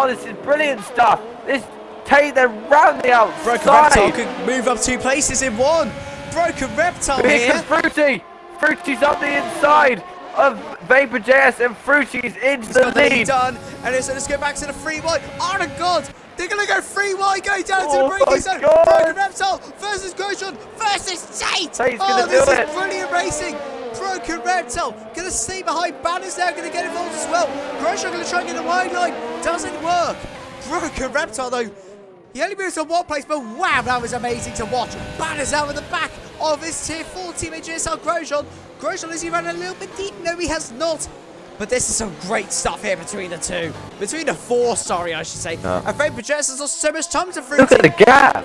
Speaker 1: this is brilliant stuff. This Tate then round the outside.
Speaker 2: Broken Reptile could move up 2 places in 1. Broken Reptile here.
Speaker 1: Here comes Fruti. Fruti's on the inside of Vapor JS, and Fruti's into the lead.
Speaker 2: Done, and let's go back to the free wide. Oh my God! They're gonna go free wide, going down to the braking zone. Broken Reptile versus Grosjean versus Tate. This is brilliant racing. Broken Reptile gonna stay behind. Banners now gonna get involved as well. Grosjean gonna try and get the wide line. Doesn't work. Broken Reptile though, he only moves to 1 place, but wow, that was amazing to watch. Banners out at the back of his tier 4 teammate GSR Grosjean. Grosjean, has he run a little bit deep? No, he has not. But this is some great stuff here between the 2. Between the 4, sorry, I should say. And Vapor JS has lost so much time to Fruti.
Speaker 1: Look at the gap.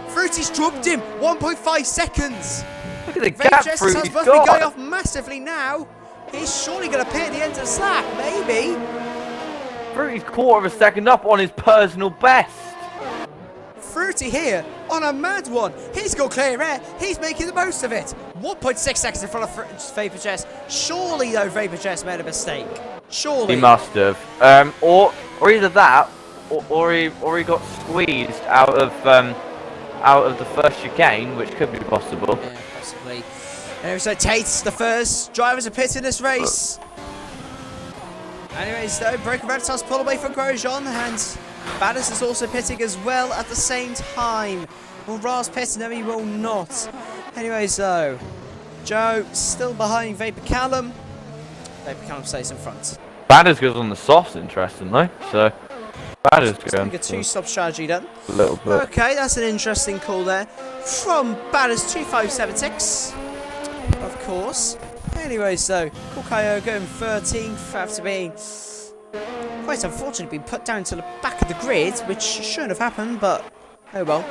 Speaker 2: Fruti's dropped him 1.5 seconds.
Speaker 1: Look at the gap
Speaker 2: Fruti's
Speaker 1: Fruti's
Speaker 2: supposed to be going
Speaker 1: got.
Speaker 2: off massively now. He's surely going to pay at the end of the slack, maybe.
Speaker 1: Fruti's 1/4 of a second up on his personal best.
Speaker 2: Fruti here on a mad one. He's got clear air. He's making the most of it. 1.6 seconds in front of Vapor JS. Surely, though, Vapor JS made a mistake. Surely.
Speaker 1: He must have. Or either that, or he got squeezed out of the first chicane, which could be possible.
Speaker 2: Yeah, possibly. Anyway, so Tate's the first drivers are pit in this race. Anyways, though, Broken Reptile's pull away from Grosjean, and Banners is also pitting as well at the same time. Will Riles pit? No, he will not. Anyways, though, Joe still behind Vapor Callum. Vapor Callum stays in front.
Speaker 1: Banners goes on the softs, interestingly. So Banners going.
Speaker 2: Like a 2-stop strategy then.
Speaker 1: A little bit.
Speaker 2: Okay, that's an interesting call there from Banners 2576. Of course. Anyways, though, Kukayo going 13th after being quite unfortunately being put down to the back of the grid, which shouldn't have happened, but oh well.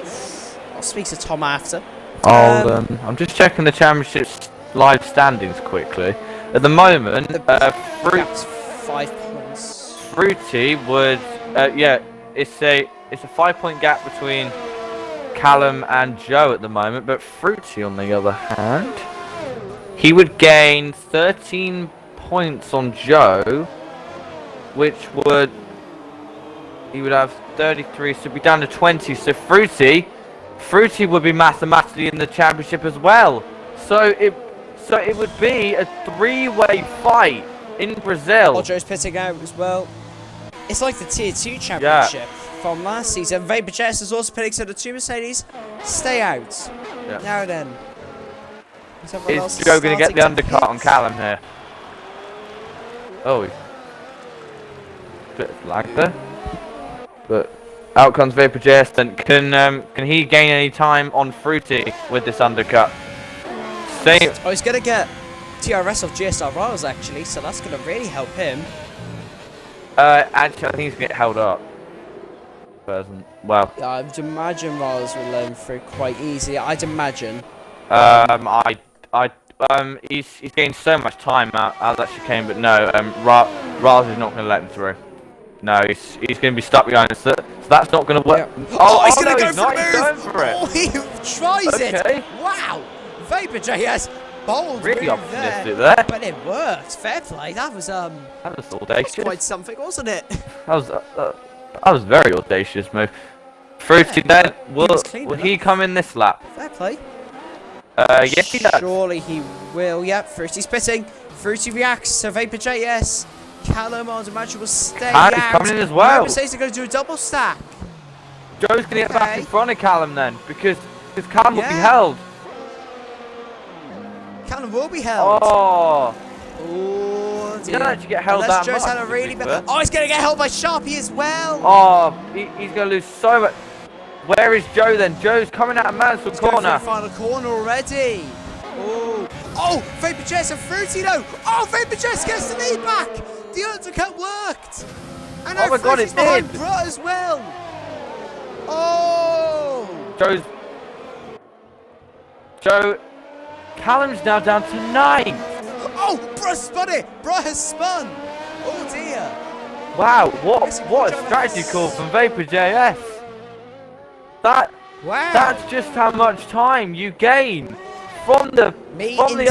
Speaker 2: I'll speak to Tom after.
Speaker 1: I'm just checking the championship's live standings quickly. At the moment,
Speaker 2: Fruti 5 points.
Speaker 1: Fruti would, it's a 5-point gap between Callum and Joe at the moment, but Fruti, on the other hand, he would gain 13 points on Joe, which would he would have 33, so be down to 20. So Fruti would be mathematically in the championship as well. So it would be a 3-way fight in Brazil.
Speaker 2: Oh, Joe's pitting out as well. It's like the Tier 2 championship from last season. Vapor Jets is also pitting, so the 2 Mercedes stay out.
Speaker 1: Yeah.
Speaker 2: Now then.
Speaker 1: Is Joe going to get the undercut on Callum here? Oh, bit of lag there. But out comes Vapor Jets. Then can he gain any time on Fruti with this undercut? Same.
Speaker 2: Oh, he's going to get TRS of GSR Riles actually, so that's going to really help him.
Speaker 1: Actually, I think he's going to get held up. Well.
Speaker 2: I'd imagine Riles will let him through quite easy. I'd imagine.
Speaker 1: He's gained so much time out of that chicane, but no, Riles is not going to let him through. No, he's going to be stuck behind us, so that's not going to work.
Speaker 2: Yeah. Oh, he's going to go
Speaker 1: for the move! He's going for it!
Speaker 2: Oh, he tries it! Wow! Vapor JS, bold
Speaker 1: really
Speaker 2: move
Speaker 1: optimistic there.
Speaker 2: But it worked. Fair play. That was
Speaker 1: audacious.
Speaker 2: Quite something, wasn't it?
Speaker 1: That was very audacious move. Fruti then, will he come in this lap?
Speaker 2: Fair play.
Speaker 1: Yes, he does.
Speaker 2: Surely he will. Yep, Fruti's pitting. Fruti reacts to Vapor JS. Callum, I imagine, will stay out.
Speaker 1: He's coming in as well.
Speaker 2: Mercedes are going to do a double stack.
Speaker 1: Joe's going to get back in front of Callum then, because Callum will be held.
Speaker 2: Callum will be held.
Speaker 1: Oh.
Speaker 2: Oh,
Speaker 1: dear. You don't actually get held that
Speaker 2: Joe's
Speaker 1: much.
Speaker 2: Had a really bad. Oh, he's going to get held by Sharpie as well.
Speaker 1: Oh, he's going to lose so much. Where is Joe then? Joe's coming out of Mansfield corner.
Speaker 2: Going for the final corner already. Oh, Vapor Jets and Fruti though. Oh, Vapor Jets gets the lead back. The undercut worked. And now Fruti's behind Prix as well. Oh.
Speaker 1: Callum's now down to 9.
Speaker 2: Oh, Prix spun it. Prix has spun. Oh dear.
Speaker 1: Wow, what a strategy call from Vapor JS. That's just how much time you gain from the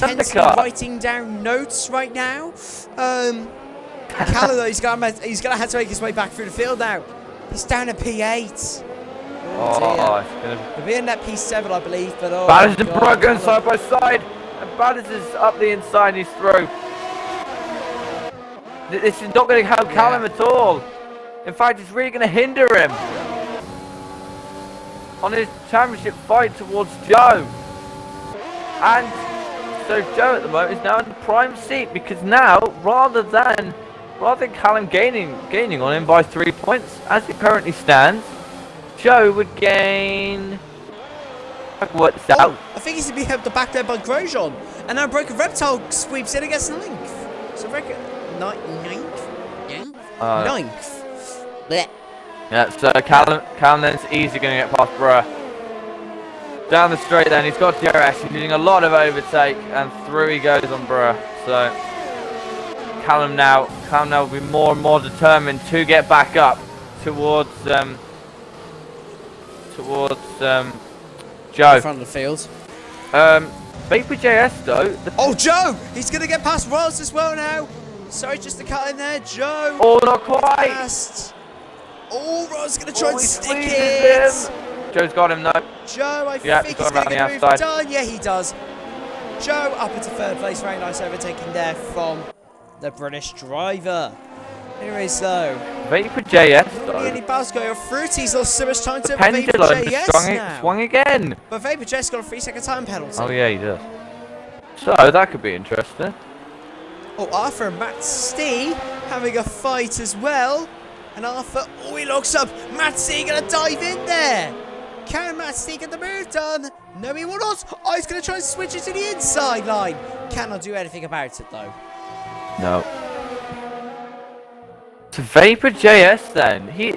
Speaker 1: undercut.
Speaker 2: Writing down notes right now. Callum though, he's gonna have to make his way back through the field now. He's down at P8. He'll be in that P7, I believe. But
Speaker 1: Badders and Prix going side by side, and Badders is up the inside. He's through. This is not going to help Callum at all. In fact, it's really going to hinder him on his championship fight towards Joe. And so Joe at the moment is now in the prime seat, because now rather than Callum gaining on him by 3 points as it currently stands, Joe would gain. I can work this out.
Speaker 2: I think he's going to be helped back there by Grosjean, and now Broken Reptile sweeps in against Length. So ninth.
Speaker 1: Yeah, so Callum then's easily going to get past Prix. Down the straight then, he's got DRS, he's using a lot of overtake, and through he goes on Prix. So Callum now will be more and more determined to get back up towards Joe.
Speaker 2: In front of the field.
Speaker 1: Vapor JS though.
Speaker 2: Joe! He's going to get past Riles as well now. Sorry, just to cut in there, Joe.
Speaker 1: Oh, not quite.
Speaker 2: Riles is going to try and stick it.
Speaker 1: Joe's got him though.
Speaker 2: Joe, I think he's going to get the move done. Yeah, he does. Joe up into third place. Very nice overtaking there from the British driver. Anyways, though.
Speaker 1: Vapor JS though.
Speaker 2: Any Basco or Fruti's lost so much time to
Speaker 1: Vapor
Speaker 2: JS
Speaker 1: swung again.
Speaker 2: But Vapor JS got a 3-second time penalty.
Speaker 1: Oh yeah, he does. So that could be interesting.
Speaker 2: Arthur and Matt Stee having a fight as well. And Arthur, he locks up. Matt Stee gonna dive in there. Can Matt Stee get the move done? No, he will not. He's gonna try and switch it to the inside line. Cannot do anything about it though.
Speaker 1: No. So Vapor JS then. He's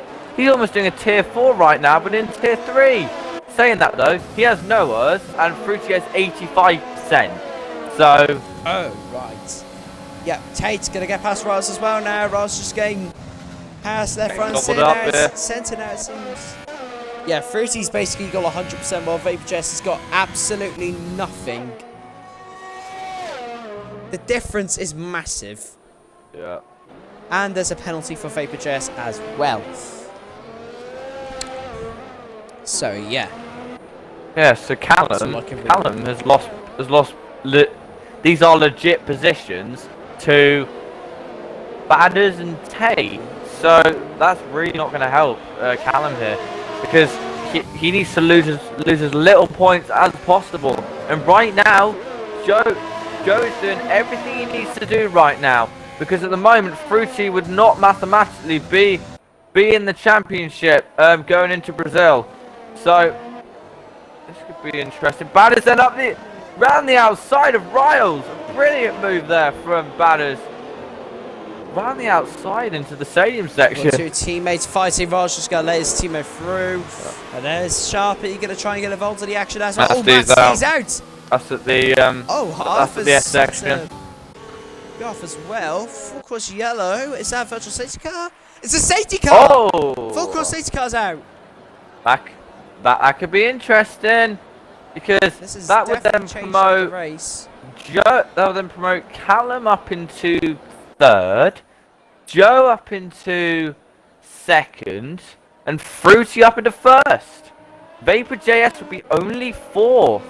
Speaker 1: almost doing a tier 4 right now, but in tier 3. Saying that though, he has Noah's and Fruti has 85%. So.
Speaker 2: Oh, right. Yeah, Tate's going to get past Riles as well now. Riles just getting past their front centre now, it seems. Yeah, Fruti's basically got 100% while Vapor JS has got absolutely nothing. The difference is massive.
Speaker 1: Yeah.
Speaker 2: And there's a penalty for Vapor.js as well. So yeah.
Speaker 1: Yeah. So Callum has lost. These are legit positions to Badders and Tay. So that's really not going to help Callum here, because he needs to lose as little points as possible. And right now, Joe is doing everything he needs to do right now, because at the moment Fruti would not mathematically be in the championship going into Brazil. So this could be interesting. Badders then round the outside of Riles. A brilliant move there from Badders. Round the outside into the stadium section.
Speaker 2: Two teammates fighting. Riles just going to let his teammate through. And there's Sharpie going to try and get involved in the action as well. Oh, Matt stays out.
Speaker 1: That's at the
Speaker 2: half
Speaker 1: that's the S section.
Speaker 2: Half as well. Full course yellow. Is that a virtual safety car? It's a safety car.
Speaker 1: Oh!
Speaker 2: Full course safety car's out.
Speaker 1: That could be interesting, because that would then promote
Speaker 2: the race.
Speaker 1: Joe. That would then promote Callum up into third, Joe up into second, and Fruti up into first. Vapor.js would be only fourth.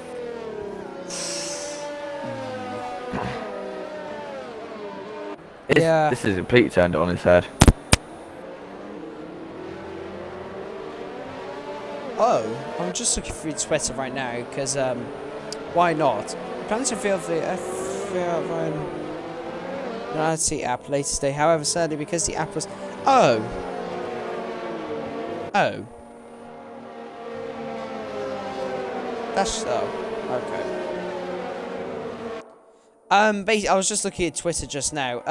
Speaker 1: This is completely turned on its head.
Speaker 2: Oh, I'm just looking through Twitter right now, because why not? Plans to field the F app later today. However, sadly, because the app was that's okay. Basically, I was just looking at Twitter just now.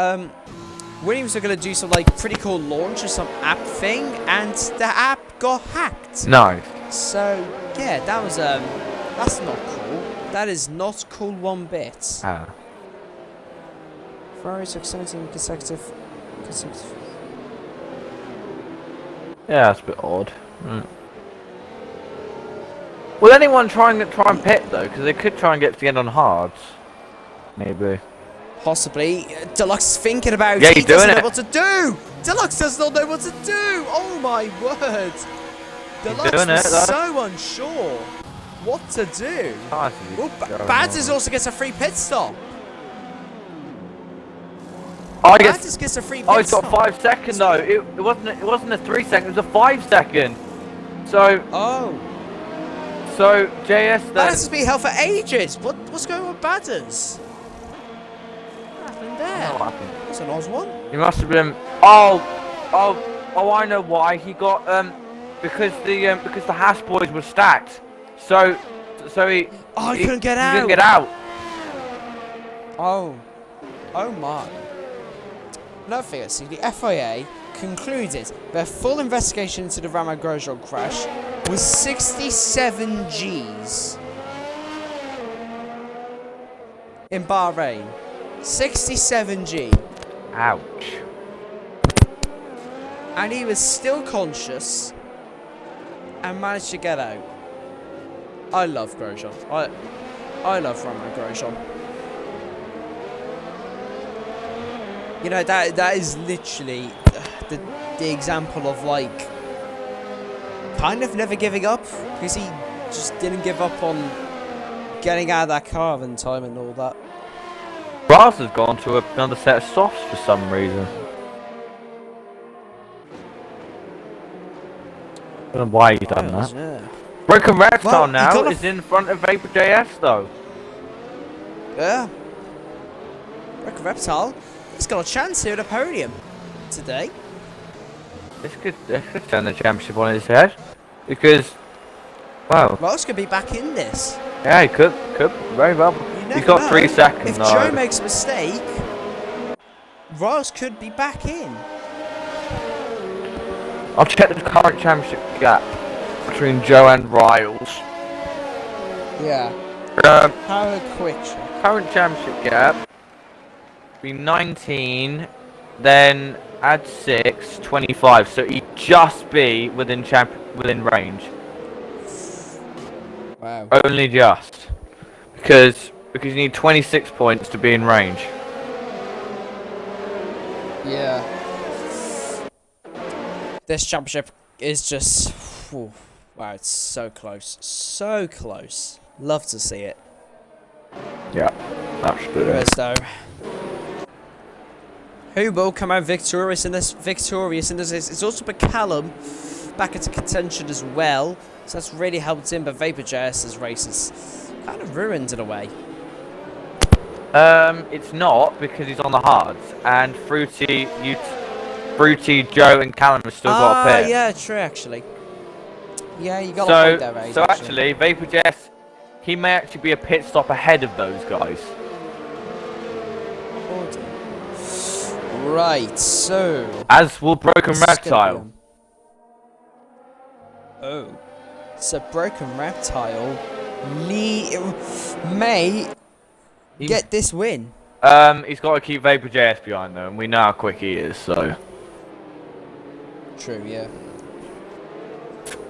Speaker 2: Williams are gonna do some pretty cool launch or some app thing, and the app got hacked.
Speaker 1: Nice.
Speaker 2: So yeah, that was that's not cool. That is not cool one bit. Ferrari took 17 consecutive.
Speaker 1: Yeah, that's a bit odd. Will anyone try and pit though? Because they could try and get to the end on hards. Maybe.
Speaker 2: Possibly. Deluxe is thinking about it.
Speaker 1: Yeah,
Speaker 2: He doesn't know what to do. Deluxe does not know what to do. Oh my word. Deluxe was so unsure what to do. Bads also gets a free pit stop. Bads gets a free pit stop.
Speaker 1: He's got 5 seconds though. It wasn't a 3 second. It was a 5 second. So. So JS then.
Speaker 2: Badders has been held for ages. What's going on with Badders? What happened there? That's an odd one.
Speaker 1: He must have been. Oh! I know why. He got because the Haas boys were stacked. So he.
Speaker 2: Oh, he couldn't get out.
Speaker 1: He couldn't get out.
Speaker 2: Oh my. Another thing, see, the FIA concluded their full investigation into the Romain Grosjean crash was 67 Gs in Bahrain. 67 G.
Speaker 1: Ouch.
Speaker 2: And he was still conscious and managed to get out. I love Grosjean. I love Romain Grosjean. You know, that is literally the example of kind of never giving up, because he just didn't give up on getting out of that car in time and all that.
Speaker 1: Riles has gone to another set of softs for some reason. I don't know why he's done that.
Speaker 2: Yeah.
Speaker 1: Broken Reptile now is in front of Vapor.js though.
Speaker 2: Yeah. Broken Reptile, he's got a chance here at a podium today.
Speaker 1: This could turn the championship on his head, because, wow.
Speaker 2: Riles could be back in this.
Speaker 1: Yeah, he could very well. He's got 3 seconds.
Speaker 2: If Joe makes a mistake, Riles could be back in.
Speaker 1: I'll check the current championship gap between Joe and Riles.
Speaker 2: Yeah. How quick?
Speaker 1: Current championship gap be 19, then add 6, 25. So he'd just be within range.
Speaker 2: Wow.
Speaker 1: Only just, because you need 26 points to be in range.
Speaker 2: Yeah. This championship is just... Whew, wow, it's so close. So close. Love to see it.
Speaker 1: Yeah, absolutely.
Speaker 2: Though. Who will come out victorious in this? It's also put Callum back into contention as well. So that's really helped him, but Vapor JS's race is kind of ruined in a way.
Speaker 1: It's not, because he's on the hards, and Fruti, Joe and Callum have still got a pair.
Speaker 2: Yeah, true actually. Yeah, you got a point there, mate.
Speaker 1: So actually, Vapor JS, he may actually be a pit stop ahead of those guys.
Speaker 2: Right, so...
Speaker 1: As will Broken Reptile.
Speaker 2: Oh. So Broken Reptile may get this win.
Speaker 1: He's got to keep Vapor JS behind though, and we know how quick he is, so...
Speaker 2: True, yeah.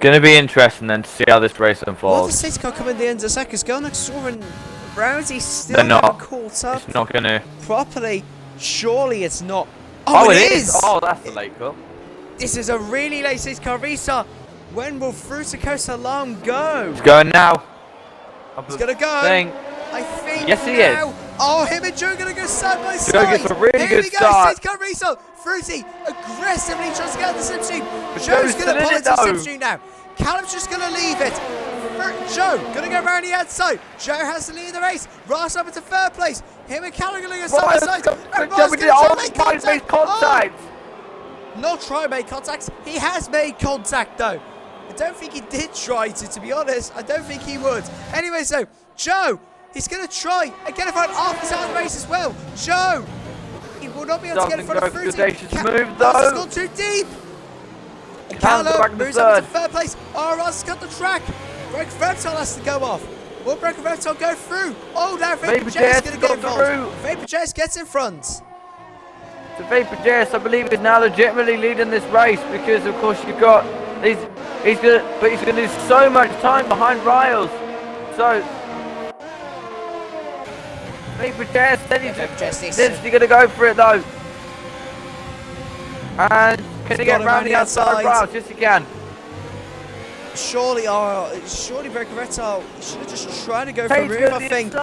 Speaker 1: Gonna be interesting then to see how this race unfolds.
Speaker 2: Well, the safety car coming at the end of the seconds. Garnaxor and Rousey still not caught up.
Speaker 1: It's not gonna...
Speaker 2: properly. Surely it's not.
Speaker 1: Oh, it is! Oh, that's the late call.
Speaker 2: This is a really late safety car restart. When will Frutico's alarm go?
Speaker 1: It's going now.
Speaker 2: He's gonna go. I think
Speaker 1: yes, he
Speaker 2: now.
Speaker 1: is.
Speaker 2: Oh, him and Joe are gonna go side by side.
Speaker 1: Joe gets a really good start.
Speaker 2: Safety car restart. Fruti aggressively tries to get out of the slipstream. Joe's gonna pull into the slipstream now. Callum's just gonna leave it. Joe gonna go around the outside. Joe has to lead the race. Ross up into third place. Him and Callum are gonna go side by side. And Ross gonna try to make contact. Not try to make contact. He has made contact though. I don't think he did try to be honest. I don't think he would. Anyway, so Joe, he's gonna try and get in front of his out of the race as well. Joe, he will not be able to get in front of Fruti.
Speaker 1: Move though.
Speaker 2: Ross has gone too deep. Callum moves up into third place. Oh, Ross has got the track. Broken Reptile has to go off. Will Broken Reptile go through? Oh, now Vapor JS is going to get involved. Vapor JS gets in front.
Speaker 1: So Vapor JS, I believe, is now legitimately leading this race because, of course, you've got he's gonna lose so much time behind Riles. So Vapor JS said he's gonna go for it though. And can he get around the outside Riles? Yes, he can.
Speaker 2: Surely Broken Reptile should have just tried to go for a move, I think.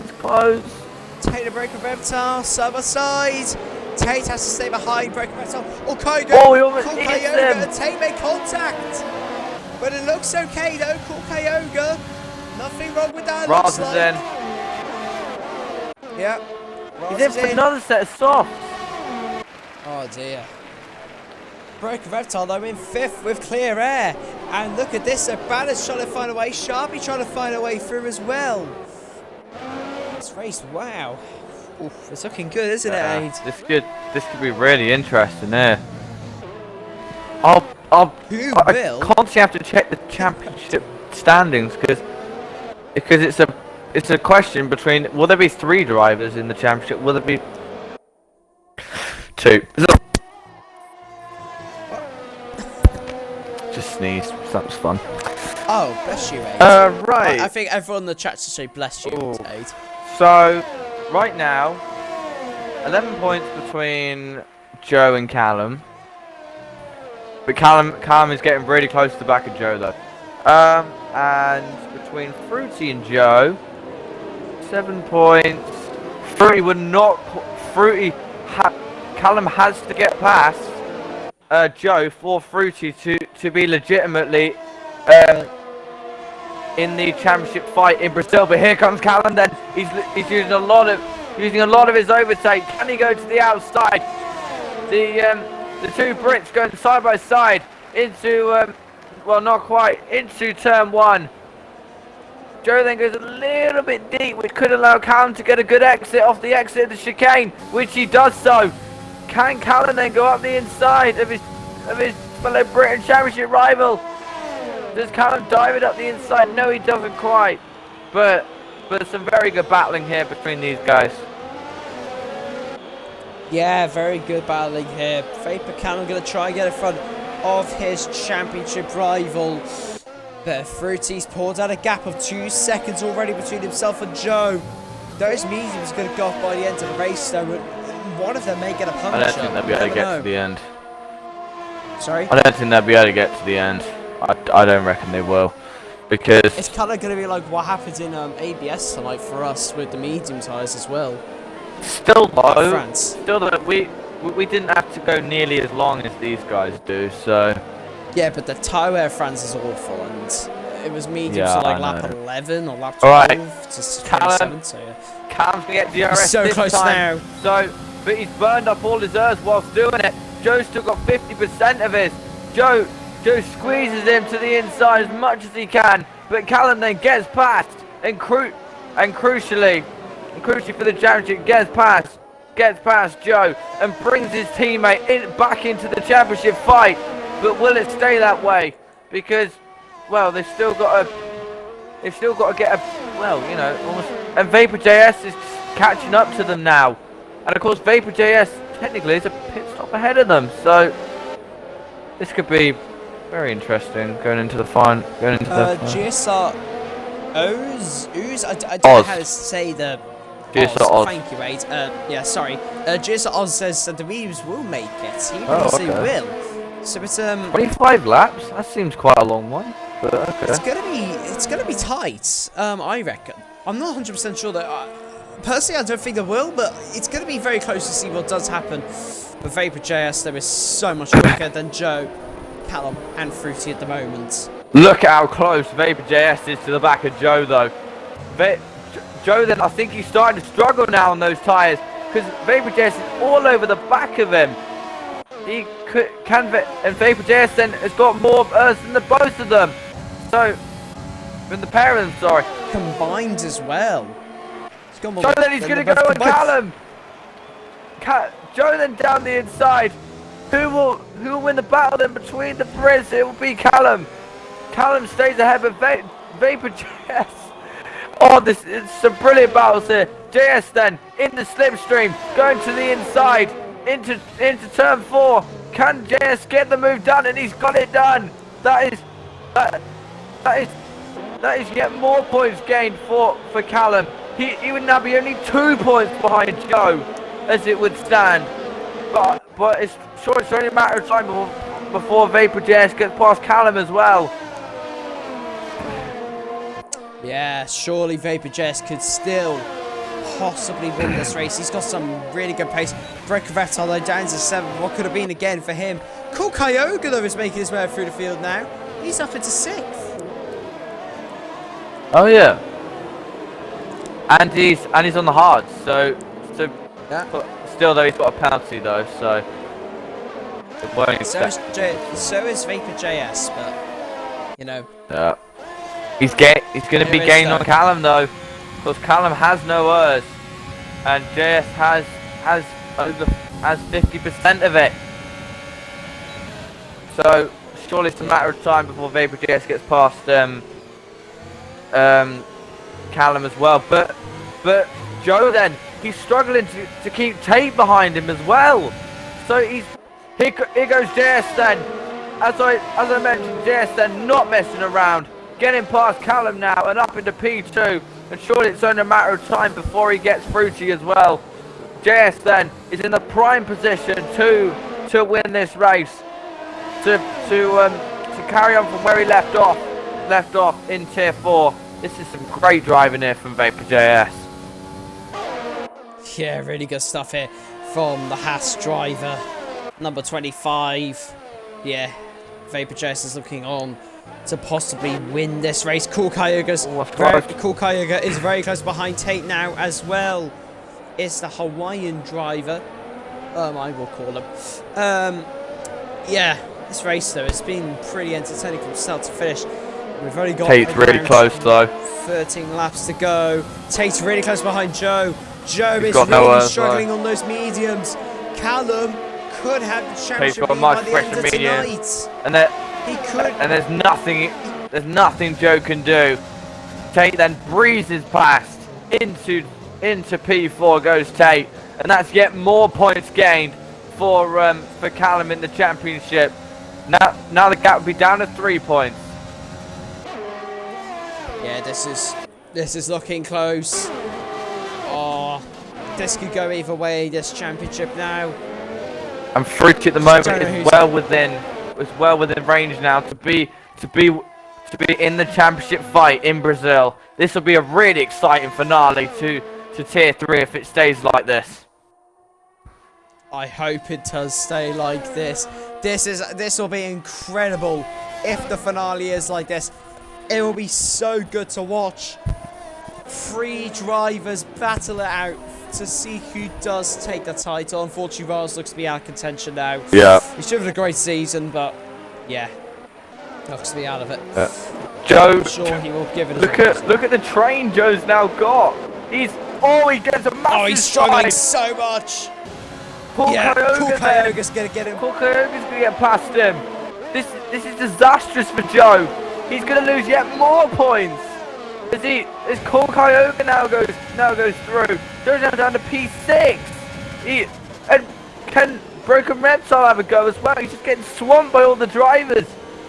Speaker 1: It's close.
Speaker 2: Tate and Broken Reptile, side by side. Tate has to stay behind Broken Reptile. Oh, Kygo!
Speaker 1: Oh, he almost hits him.
Speaker 2: And Tate made contact. But it looks okay though, cool Kyogre. Nothing wrong with that.
Speaker 1: Ross is in.
Speaker 2: Yep.
Speaker 1: He's in for another set of softs.
Speaker 2: Oh dear. Broken Reptile though in fifth with clear air. And look at this, so Banner's trying to find a way, Sharpie trying to find a way through as well. This race, wow. Oof, it's looking good, isn't it, Aid?
Speaker 1: This could be really interesting here. I constantly have to check the championship standings because it's a question between, will there be 3 drivers in the championship? Will there be 2? Just sneezed. That was fun.
Speaker 2: Oh, bless you, Aid.
Speaker 1: Right.
Speaker 2: I think everyone in the chat should say bless you, Aid.
Speaker 1: So, right now, 11 points between Joe and Callum. But Callum is getting really close to the back of Joe though. And between Fruti and Joe, 7 points. Fruti would not. Callum has to get past Joe for Fruti to be legitimately in the championship fight in Brazil. But here comes Callum. Then he's using a lot of his overtake. Can he go to the outside? The 2 Brits going side by side into well, not quite into turn 1. Joe then goes a little bit deep, which could allow Callum to get a good exit off the exit of the chicane, which he does so. Can Callum then go up the inside of his fellow Britain Championship rival? Does Callum dive it up the inside? No, he doesn't quite. But some very good battling here between these guys.
Speaker 2: Yeah, very good battling here. Vapor Callum going to try and get in front of his championship rival. But Fruti's pulled out a gap of 2 seconds already between himself and Joe. Those mediums going to go off by the end of the race though. one of them may get a puncture.
Speaker 1: I don't think they'll be able to get to the end.
Speaker 2: Sorry?
Speaker 1: I don't think they'll be able to get to the end. I don't reckon they will. Because
Speaker 2: it's kind of going to be like what happens in ABS tonight for us with the medium tyres as well.
Speaker 1: Still though,
Speaker 2: France.
Speaker 1: Still though, we didn't have to go nearly as long as these guys do, so...
Speaker 2: Yeah, but the tyre wear France is awful, and it was medium to like lap 11 or lap 12 to 27, so yeah.
Speaker 1: Callum's going to get DRS
Speaker 2: so
Speaker 1: this
Speaker 2: close
Speaker 1: time.
Speaker 2: now.
Speaker 1: So, but he's burned up all his earth whilst doing it. Joe's still got 50% of his. Joe squeezes him to the inside as much as he can, but Callum then gets past, and crucially for the championship, gets past Joe and brings his teammate back into the championship fight. But will it stay that way? Because, well, they've still got to get a, well, you know, almost. And Vapor JS is catching up to them now, and of course Vapor JS technically is a pit stop ahead of them. So this could be very interesting going into the final.
Speaker 2: GSR Oz. I don't know how to say the.
Speaker 1: GSR Oz.
Speaker 2: Thank you, Wade. Yeah, sorry. GSR Oz says that the Reeves will make it. He believes they will. So it's
Speaker 1: 25 laps. That seems quite a long one. But okay.
Speaker 2: It's gonna be tight. I reckon. I'm not 100% sure that. Personally, I don't think it will, but it's gonna be very close to see what does happen. But Vapor JS, there is so much quicker than Joe, Callum, and Fruti at the moment.
Speaker 1: Look at how close Vapor JS is to the back of Joe, though. Joe, then I think he's starting to struggle now on those tyres, because Vapor JS is all over the back of him. And Vapor JS then has got more earth than the both of them. So, than the pair of them, sorry.
Speaker 2: Combined as well.
Speaker 1: So then he's going to go on Callum. Joe then down the inside. Who will win the battle then between the Prix? It will be Callum. Callum stays ahead, but Vapor JS. Oh, it's some brilliant battles here. JS then in the slipstream, going to the inside into turn 4. Can JS get the move done? And he's got it done. That is yet more points gained for Callum. He would now be only 2 points behind Joe, as it would stand. But it's only a matter of time before Vapor JS gets past Callum as well.
Speaker 2: Yeah, surely Vapor JS could still possibly win this race. He's got some really good pace. Brekovac, although down to 7, what could have been again for him. Cool Kyoga, though, is making his way through the field now. He's up into 6th.
Speaker 1: Oh yeah. And he's on the hard, so yeah. Still though he's got a penalty though, so
Speaker 2: so is Vapor JS, but you know.
Speaker 1: Yeah. He's going to be gaining on Callum though, because Callum has no ERS, and JS has 50% of it. So surely it's a matter of time before Vapor JS gets past Callum as well. But Joe then, he's struggling to keep Tate behind him as well. So here goes JS then. As I mentioned, JS then not messing around, getting past Callum now and up into P2. And surely it's only a matter of time before he gets Fruti as well. JS then is in the prime position to win this race, to carry on from where he left off in Tier 4. This is some great driving here from Vapor JS.
Speaker 2: Yeah, really good stuff here from the Haas driver, number 25. Yeah, Vapor JS is looking on to possibly win this race. Cool Kyoga is very close behind Tate now as well. It's the Hawaiian driver. I will call him. Yeah, this race though, it's been pretty entertaining from start to finish. We've only got
Speaker 1: Tate's really close though.
Speaker 2: 13 laps to go. Tate's really close behind Joe. Joe is really struggling on those mediums. Callum could have the championship by the end of tonight.
Speaker 1: And there's nothing Joe can do. Tate then breezes past into P4 goes Tate, and that's yet more points gained for Callum in the championship. Now the gap will be down to 3 points. Yeah,
Speaker 2: this is looking close. Oh, this could go either way, this championship now.
Speaker 1: And Fruti at the moment is well within range now to be in the championship fight in Brazil. This will be a really exciting finale to Tier 3 if it stays like this.
Speaker 2: I hope it does stay like this. This will be incredible if the finale is like this. It will be so good to watch. 3 drivers battle it out to see who does take the title. Unfortunately, Riles looks to be out of contention now.
Speaker 1: Yeah.
Speaker 2: He's driven a great season, but yeah, looks to be out of it.
Speaker 1: Joe,
Speaker 2: I'm sure he will give it a
Speaker 1: look at the train Joe's now got. He gets a massive
Speaker 2: he's struggling
Speaker 1: side.
Speaker 2: so much.
Speaker 1: Cool
Speaker 2: Kyoga's gonna get him.
Speaker 1: Kyoga's gonna get past him. This is disastrous for Joe. He's gonna lose yet more points. As Cool Kyoga now goes through. Joe's now down to P6. And can Broken Reptile have a go as well? He's just getting swamped by all the drivers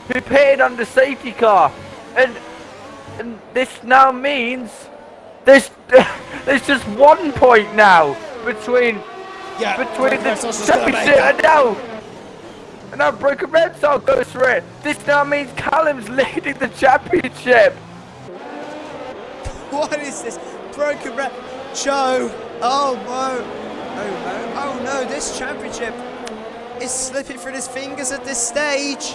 Speaker 1: who pitted under safety car. And this now means there's just 1 point now between the championship and now Broken Reptile goes for it. This now means Callum's leading the championship.
Speaker 2: What is this? Broken Rep. Joe. Oh no. Oh no. This championship is slipping through his fingers at this stage.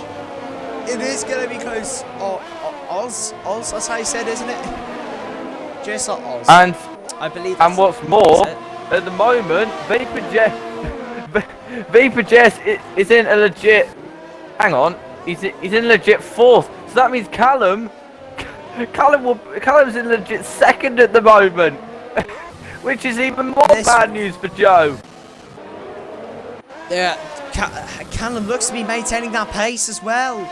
Speaker 2: It is going to be close. Oz, that's how you said, isn't it? GSR Oz.
Speaker 1: And
Speaker 2: I believe.
Speaker 1: And what's more, at the moment, Vapor Jess is in a legit. Hang on, he's in legit 4th. So that means Callum's in legit 2nd at the moment, which is even more bad news for Joe.
Speaker 2: Yeah, Callum looks to be maintaining that pace as well.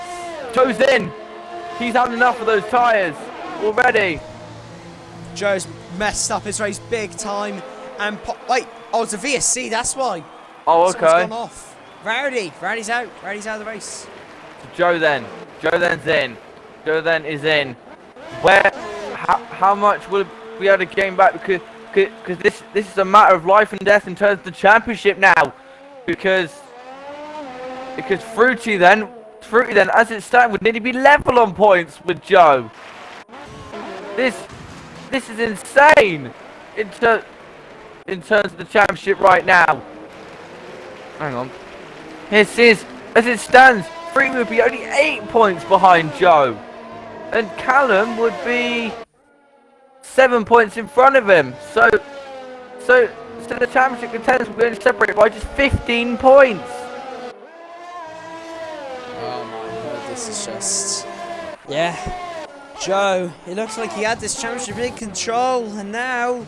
Speaker 1: Joe's in. He's had enough of those tyres already.
Speaker 2: Joe's messed up his race big time. And wait, it's a VSC, that's why.
Speaker 1: Oh, okay.
Speaker 2: Someone's gone off. Rowdy's out. Rowdy's out of the race.
Speaker 1: Joe then's in. Joe then is in. How much will we be able to gain back? Because this is a matter of life and death in terms of the championship now. Because Fruti then, as it stands, would nearly be level on points with Joe. This is insane in terms of the championship right now. Hang on. As it stands, Fruti would be only 8 points behind Joe, and Callum would be 7 points in front of him. So the championship contenders will be only separated by just 15 points.
Speaker 2: Oh my god, this is just... Yeah. Joe, it looks like he had this championship in control, and now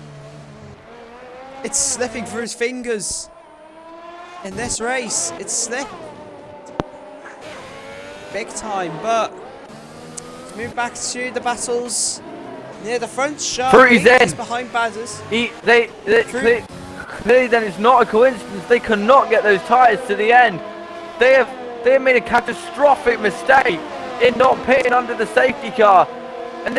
Speaker 2: it's slipping through his fingers. In this race, it's slipped big time, but let's move back to the battles near the front.
Speaker 1: Fruti's in.
Speaker 2: Behind Bazzers.
Speaker 1: Clearly then it's not a coincidence they cannot get those tyres to the end. They have made a catastrophic mistake in not pitting under the safety car. And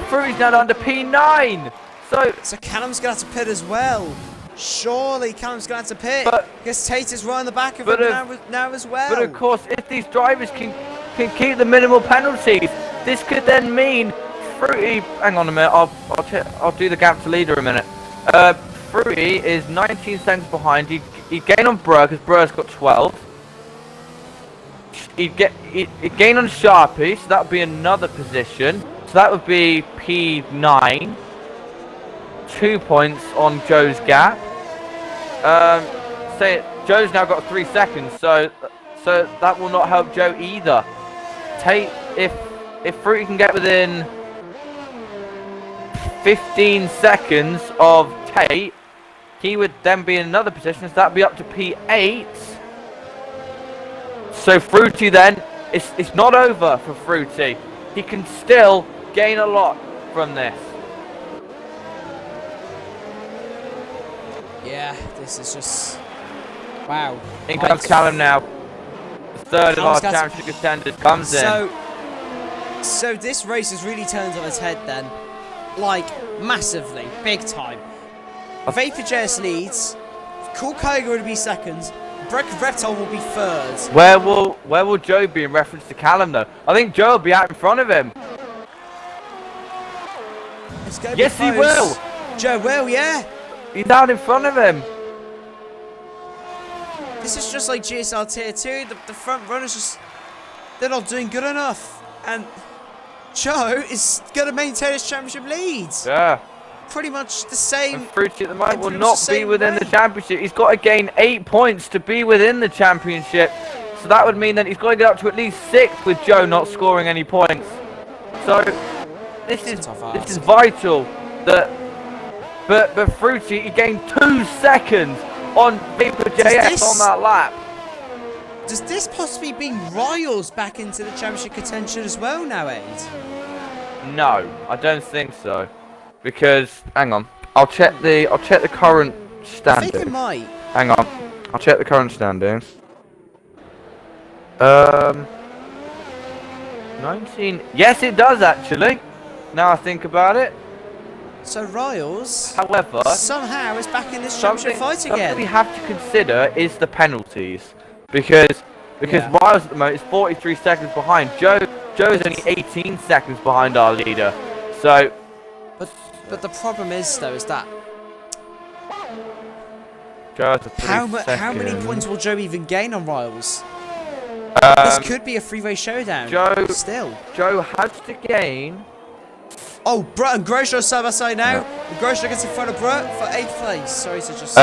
Speaker 1: Fruti's now under P9. So
Speaker 2: Callum's going to have to pit as well. Surely Callum's going to have to pit. Because Tate is right on the back of him now as well.
Speaker 1: But of course, if these drivers can keep the minimal penalties, this could then mean Fruti... Hang on a minute, I'll do the gap to leader a minute. Fruti is 19 seconds behind. He'd gain on Brugh, because Brugh's got 12. He'd gain on Sharpie, so that would be another position. So that would be P9. 2 points on Joe's gap. Say Joe's now got 3 seconds, so that will not help Joe either. Tate, if Fruti can get within 15 seconds of Tate, he would then be in another position, so that'd be up to P8. So Fruti then, it's not over for Fruti. He can still gain a lot from this.
Speaker 2: Yeah, this is just... Wow.
Speaker 1: In comes Callum now. The third of our championship contenders comes in.
Speaker 2: So this race has really turned on its head then. Like, massively. Big time. Vapor Jazz leads. Cool Kyogre will be second. Broken Reptile will be third.
Speaker 1: Where will Joe be in reference to Callum though? I think Joe will be out in front of him.
Speaker 2: It's gonna
Speaker 1: Yes,
Speaker 2: be
Speaker 1: he will.
Speaker 2: Joe will, yeah.
Speaker 1: He's out in front of him.
Speaker 2: This is just like GSR Tier 2. The front runners just, they're not doing good enough. And Joe is going to maintain his championship leads.
Speaker 1: Yeah.
Speaker 2: Pretty much the same.
Speaker 1: And Fruti at the moment will not be within the championship. He's got to gain 8 points to be within the championship. So that would mean that he's got to get up to at least 6 with Joe not scoring any points. So this is vital. But Fruti, he gained 2 seconds on Vapor JS on that lap.
Speaker 2: Does this possibly bring Riles back into the championship contention as well now, Aid?
Speaker 1: No, I don't think so. Because hang on, I'll check the current standings.
Speaker 2: I think it might.
Speaker 1: Hang on, I'll check the current standings. 19. Yes, it does actually. Now I think about it.
Speaker 2: So Riles,
Speaker 1: however,
Speaker 2: somehow is back in this championship fight again.
Speaker 1: Something we have to consider is the penalties, because Riles at the moment is 43 seconds behind. Joe is only 18 seconds behind our leader. So,
Speaker 2: but the problem is though is that
Speaker 1: how
Speaker 2: many points will Joe even gain on Riles? This could be a three-way showdown.
Speaker 1: Joe has to gain.
Speaker 2: Oh, Brett and Grosjean side by side now. Yeah. Grosjean gets in front of Brett for 8th place. Sorry to just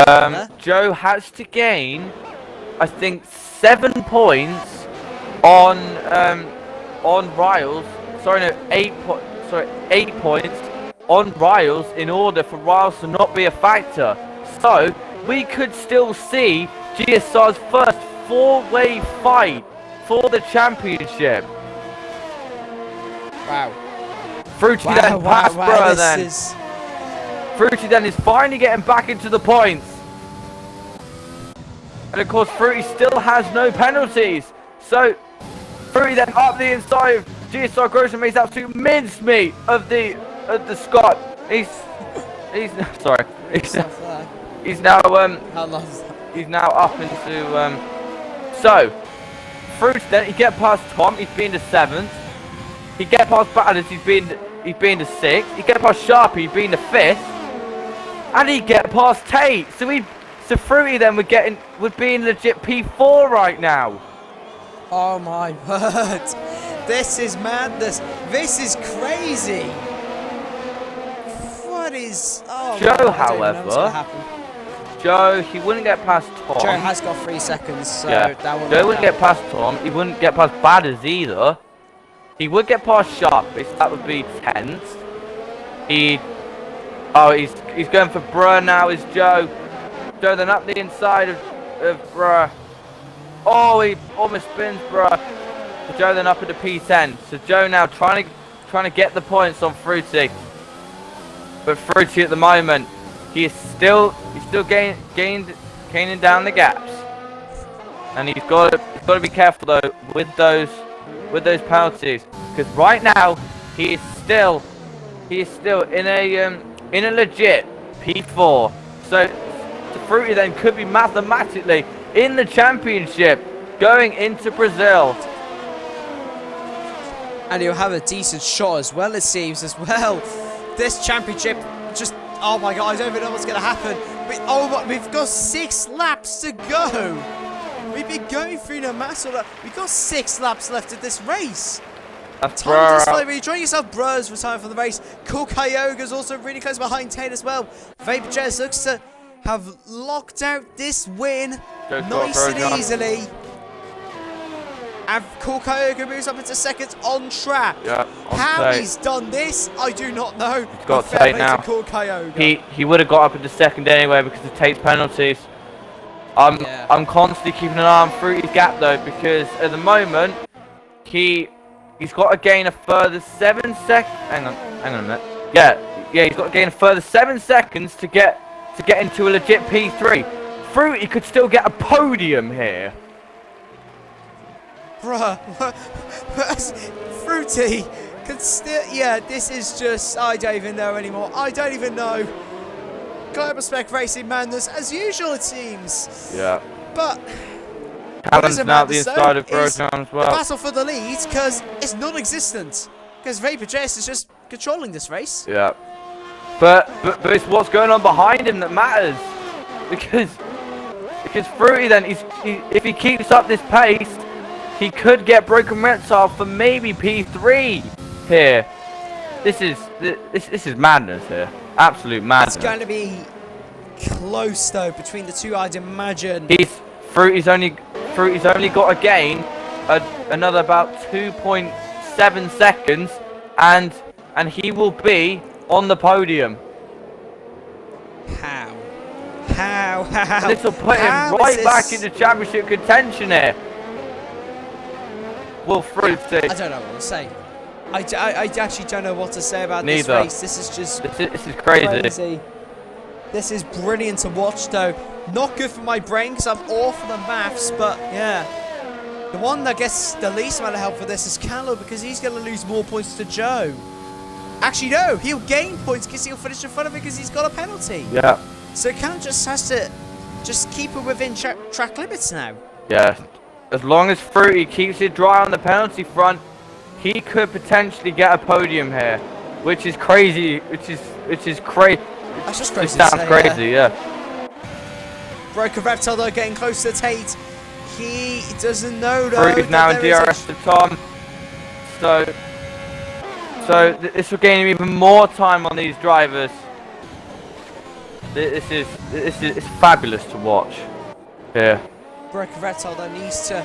Speaker 1: Joe has to gain, I think, 7 points on Riles. Sorry, no, 8 points on Riles in order for Riles to not be a factor. So we could still see GSR's first 4-way fight for the championship.
Speaker 2: Wow.
Speaker 1: Fruti then passed Bruh then. Fruti then is finally getting back into the points. And of course Fruti still has no penalties. So Fruti then up the inside of GSR Grosjean makes absolute mincemeat of the Scot. He's sorry. He's now up into so Fruti then he get past Tom, he's been to 7th. He get past Batters, he's been to 6th. He get past Sharpie, he's been to 5th. And he get past Tate. So Fruti then would be in legit P4 right now.
Speaker 2: Oh my word. This is madness. This is crazy. What is
Speaker 1: Joe, however. Joe, he wouldn't get past Tom.
Speaker 2: Joe has got 3 seconds, so
Speaker 1: that Joe wouldn't get past Tom. He wouldn't get past Batters either. He would get past Sharpie, so that would be 10th. He's going for Bruh now, is Joe. Joe then up the inside of Bruh. Oh, he almost spins Bruh. So Joe then up at the P10. So Joe now trying to get the points on Fruti. But Fruti at the moment, he's still gaining down the gaps. And he's got to be careful though with those penalties, because right now he is still in a legit P4. So Fruti then could be mathematically in the championship going into Brazil,
Speaker 2: and he'll have a decent shot as well, it seems, as well. This championship just, oh my god, I don't even know what's going to happen. We've got 6 laps to go. We've been going through the mass. We've got 6 laps left of this race. Time to slow. You're enjoying yourself. Bruh's retiring from the race. Cool Kyogre's also really close behind Tate as well. Vapor Jazz looks to have locked out this win nice and easily. And Cool Kyogre moves up into second on track.
Speaker 1: Yeah,
Speaker 2: how he's done this, I do not know.
Speaker 1: He's got Tate now.
Speaker 2: Cool Kyogre.
Speaker 1: He would have got up into second anyway because of Tate's penalties. I'm constantly keeping an eye on Fruti's gap though, because at the moment he's got to gain a further 7 seconds. Hang on a minute. Yeah, he's got to gain a further 7 seconds to get into a legit P3. Fruti could still get a podium here.
Speaker 2: Bruh, Fruti can still. Yeah, this is just. I don't even know anymore. I don't even know. Global Spec Racing madness as usual, it seems.
Speaker 1: Yeah.
Speaker 2: But
Speaker 1: Callum's now the inside of Grosjean as well.
Speaker 2: The battle for the lead, because it's non-existent. Because Vapor JS is just controlling this race.
Speaker 1: Yeah. But it's what's going on behind him that matters. Because Fruti then, if he keeps up this pace, he could get broken reptile for maybe P3 here. This is madness here. Absolute madness.
Speaker 2: It's going to be close though between the two, I'd imagine.
Speaker 1: Fruti's only got to gain another about 2.7 seconds, and he will be on the podium.
Speaker 2: How?
Speaker 1: This will put him right back into championship contention here. Will Fruti?
Speaker 2: I don't know what to say. I actually don't know what to say about this
Speaker 1: Neither.
Speaker 2: race. This is just
Speaker 1: this is crazy.
Speaker 2: This is brilliant to watch though. Not good for my brain because I'm awful at maths, but yeah. The one that gets the least amount of help for this is Callum, because he's going to lose more points to Joe. Actually, no, he'll gain points because he'll finish in front of him because he's got a penalty.
Speaker 1: Yeah.
Speaker 2: So Callum just has to keep it within track limits now.
Speaker 1: Yeah. As long as Fruti keeps it dry on the penalty front, he could potentially get a podium here, which is crazy. Which is crazy.
Speaker 2: That's just crazy.
Speaker 1: It sounds crazy, yeah.
Speaker 2: Broken Reptile though getting close to Tate. He doesn't know though.
Speaker 1: Fruti's now in DRS to Tom. So this will gain him even more time on these drivers. This is fabulous to watch. Yeah.
Speaker 2: Broken Reptile though needs to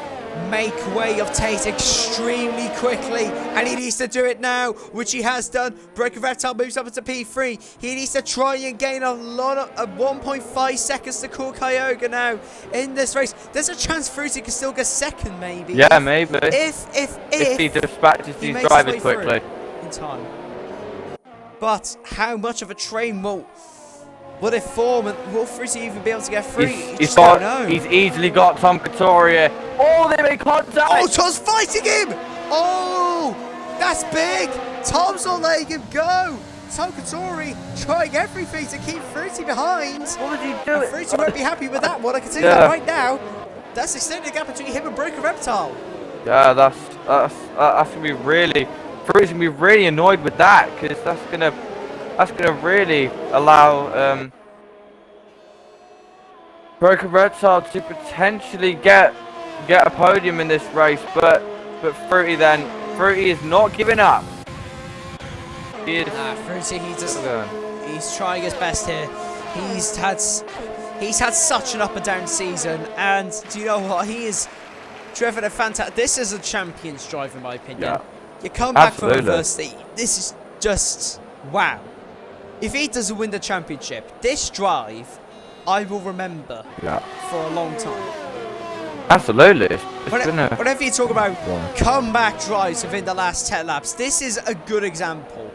Speaker 2: make way of Tate extremely quickly, and he needs to do it now, which he has done. Broken Reptile moves up into P3. He needs to try and gain a lot of 1.5 seconds to call Kyogre now in this race. There's a chance Fruti can still get second, maybe.
Speaker 1: Yeah, maybe.
Speaker 2: If
Speaker 1: he dispatches these drivers quickly
Speaker 2: in time. But how much of a train will it form, and will Fruti even be able to get through?
Speaker 1: He's easily got Tom Couturier. Oh, they make contact!
Speaker 2: Oh, Tom's fighting him! Oh, that's big! Tom's not letting him go! Tom Couturier trying everything to keep Fruti behind.
Speaker 1: What was he doing?
Speaker 2: Fruti won't be happy with that one, I can tell you that right now. That's extending the gap between him and Broken Reptile.
Speaker 1: Yeah, that's gonna be really... Fruti's gonna be really annoyed with that, because that's gonna really allow Broken Reptile to potentially get a podium in this race, but Fruti is not giving up.
Speaker 2: Fruti, he's trying his best here. He's had such an up and down season, and do you know what? He is driven a fantastic. This is a champion's drive, in my opinion.
Speaker 1: Yeah.
Speaker 2: You come back from adversity. This is just wow. If he doesn't win the championship, this drive, I will remember for a long time.
Speaker 1: Absolutely.
Speaker 2: Whenever you talk about comeback drives within the last 10 laps, this is a good example.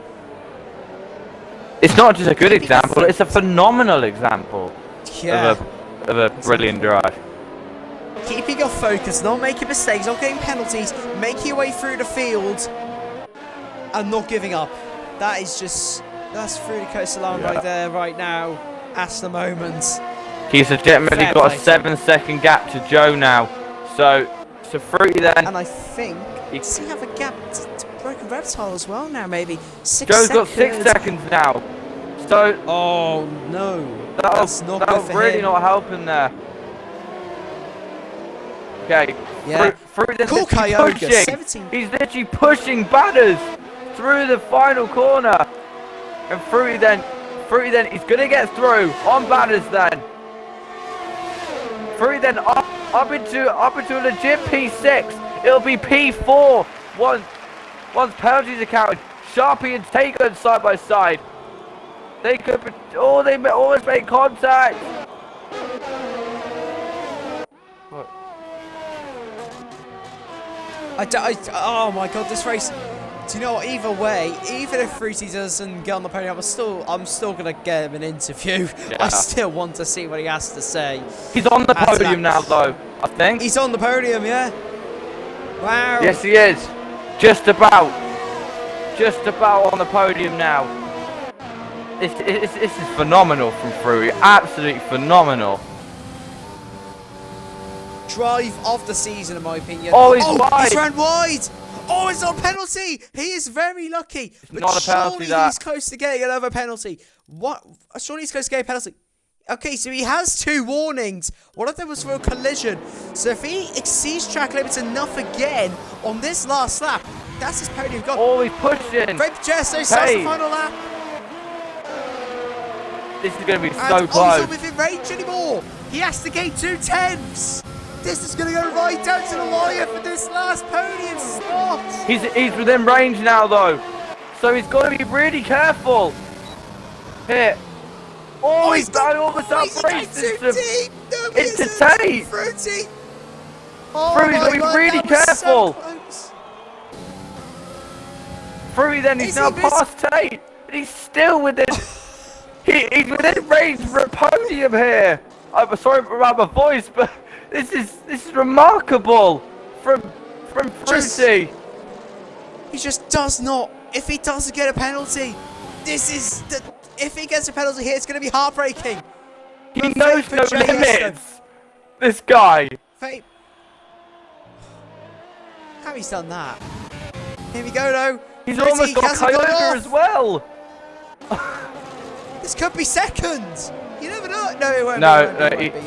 Speaker 1: It's not just a good example, it's a phenomenal example of a brilliant drive.
Speaker 2: Keeping your focus, not making mistakes, not getting penalties, making your way through the field, and not giving up. That's Fruti Coasalan right there, right now, at the moment.
Speaker 1: He's legitimately got a 7-second gap to Joe now. So Fruti then.
Speaker 2: And I think, does he have a gap to Broken Reptile as well now, maybe? 6
Speaker 1: Joe's
Speaker 2: seconds.
Speaker 1: got 6 seconds now. So.
Speaker 2: Oh no. That's not good for
Speaker 1: really
Speaker 2: him.
Speaker 1: not helping there. Okay.
Speaker 2: Yeah.
Speaker 1: Fruti
Speaker 2: Cool Kyogre, 17.
Speaker 1: He's literally pushing batters through the final corner. And Fruti then he's gonna get through on batters then. Fruti then up into a legit P6. It'll be P4 once penalties are counted. Sharpie and Taker side by side. They could they almost make contact. What?
Speaker 2: Oh my god, this race. Do you know what? Either way, even if Fruti doesn't get on the podium, I'm still gonna get him an interview. Yeah. I still want to see what he has to say.
Speaker 1: He's on the podium now, though. I think
Speaker 2: he's on the podium. Yeah. Wow.
Speaker 1: Yes, he is. Just about on the podium now. this is phenomenal from Fruti. Absolutely phenomenal.
Speaker 2: Drive of the season, in my opinion.
Speaker 1: Oh, he's wide.
Speaker 2: He's ran wide. Oh, it's not a penalty. He is very lucky. But
Speaker 1: not a penalty,
Speaker 2: surely
Speaker 1: that.
Speaker 2: he's close to getting another penalty. What? Surely he's close to getting a penalty. Okay, so he has 2 warnings. One of them was for a collision. So if he exceeds track limits enough again on this last lap, that's his podium gone.
Speaker 1: Oh, he's pushing.
Speaker 2: Red Jester starts the final lap.
Speaker 1: This is going to be so
Speaker 2: Oh, he's
Speaker 1: close.
Speaker 2: not within range anymore. He has to gain 2 tenths. This is going to go right down to the wire for this last podium spot.
Speaker 1: He's within range now, though. So he's got to be really careful. Here. Oh, he's going almost up race into Tate.
Speaker 2: Fruti.
Speaker 1: Fruti's got to be really careful. Fruti then, he's now past Tate. But he's still within... he's within range for a podium here. I'm sorry about my voice, but this is remarkable from Fruti.
Speaker 2: He just does not. If he doesn't get a penalty, if he gets a penalty here, it's going to be heartbreaking.
Speaker 1: He knows no limits. This guy.
Speaker 2: How he's done that? Here we go, though.
Speaker 1: He's almost got Kyogre as well.
Speaker 2: This could be second. You never know. No, it won't be. It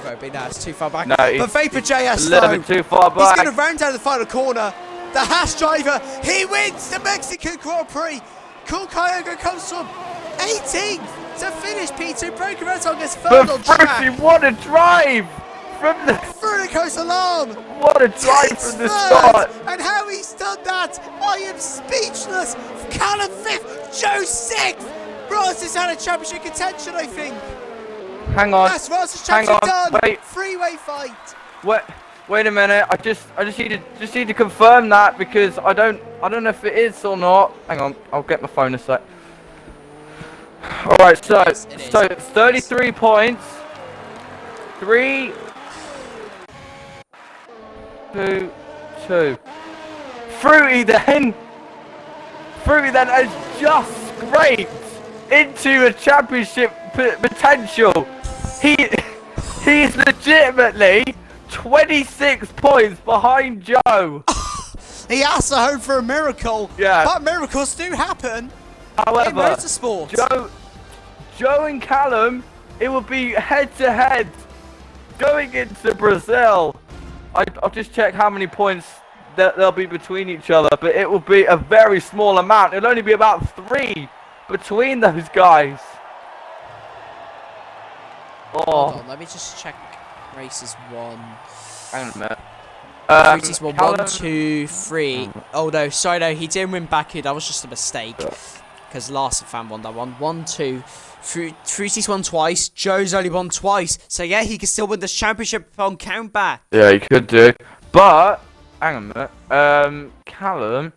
Speaker 2: won't be. No, it's too far back.
Speaker 1: No,
Speaker 2: but Vapor JS,
Speaker 1: a little bit too far back.
Speaker 2: He's going to round down the final corner. The Haas driver, he wins the Mexican Grand Prix. Cool Kyogre comes from 18th to finish P2. Broken Red Song gets third on track.
Speaker 1: What a drive from the...
Speaker 2: Through the coast alarm.
Speaker 1: What a drive from the start.
Speaker 2: And how he's done that, I am speechless. Callum 5th, Joe 6th. Riles is out of championship contention, I think.
Speaker 1: Hang on.
Speaker 2: That's Riles' championship done.
Speaker 1: Wait.
Speaker 2: Freeway fight.
Speaker 1: Wait a minute. I just need to confirm that because I don't know if it is or not. Hang on. I'll get my phone a sec. All right. So 33 points. 3, 2, 2. Fruti then has just scraped into a championship potential. He's legitimately 26 points behind Joe.
Speaker 2: He has to hope for a miracle.
Speaker 1: Yeah.
Speaker 2: But miracles do happen.
Speaker 1: However,
Speaker 2: in motorsport.
Speaker 1: Joe and Callum, it will be head-to-head going into Brazil. I'll just check how many points there'll be between each other, but it will be a very small amount. It'll only be about 3 between those guys.
Speaker 2: Hold on, let me just check races 1.
Speaker 1: Hang on a minute.
Speaker 2: Races 1, 1, 2, 3. Oh no, sorry, no, he didn't win back here. That was just a mistake. Because Larson fan won that one. 1, 2. Fruti's won twice. Joe's only won twice. So yeah, he can still win this championship on countback.
Speaker 1: Yeah, he could do. But hang on a minute. Callum,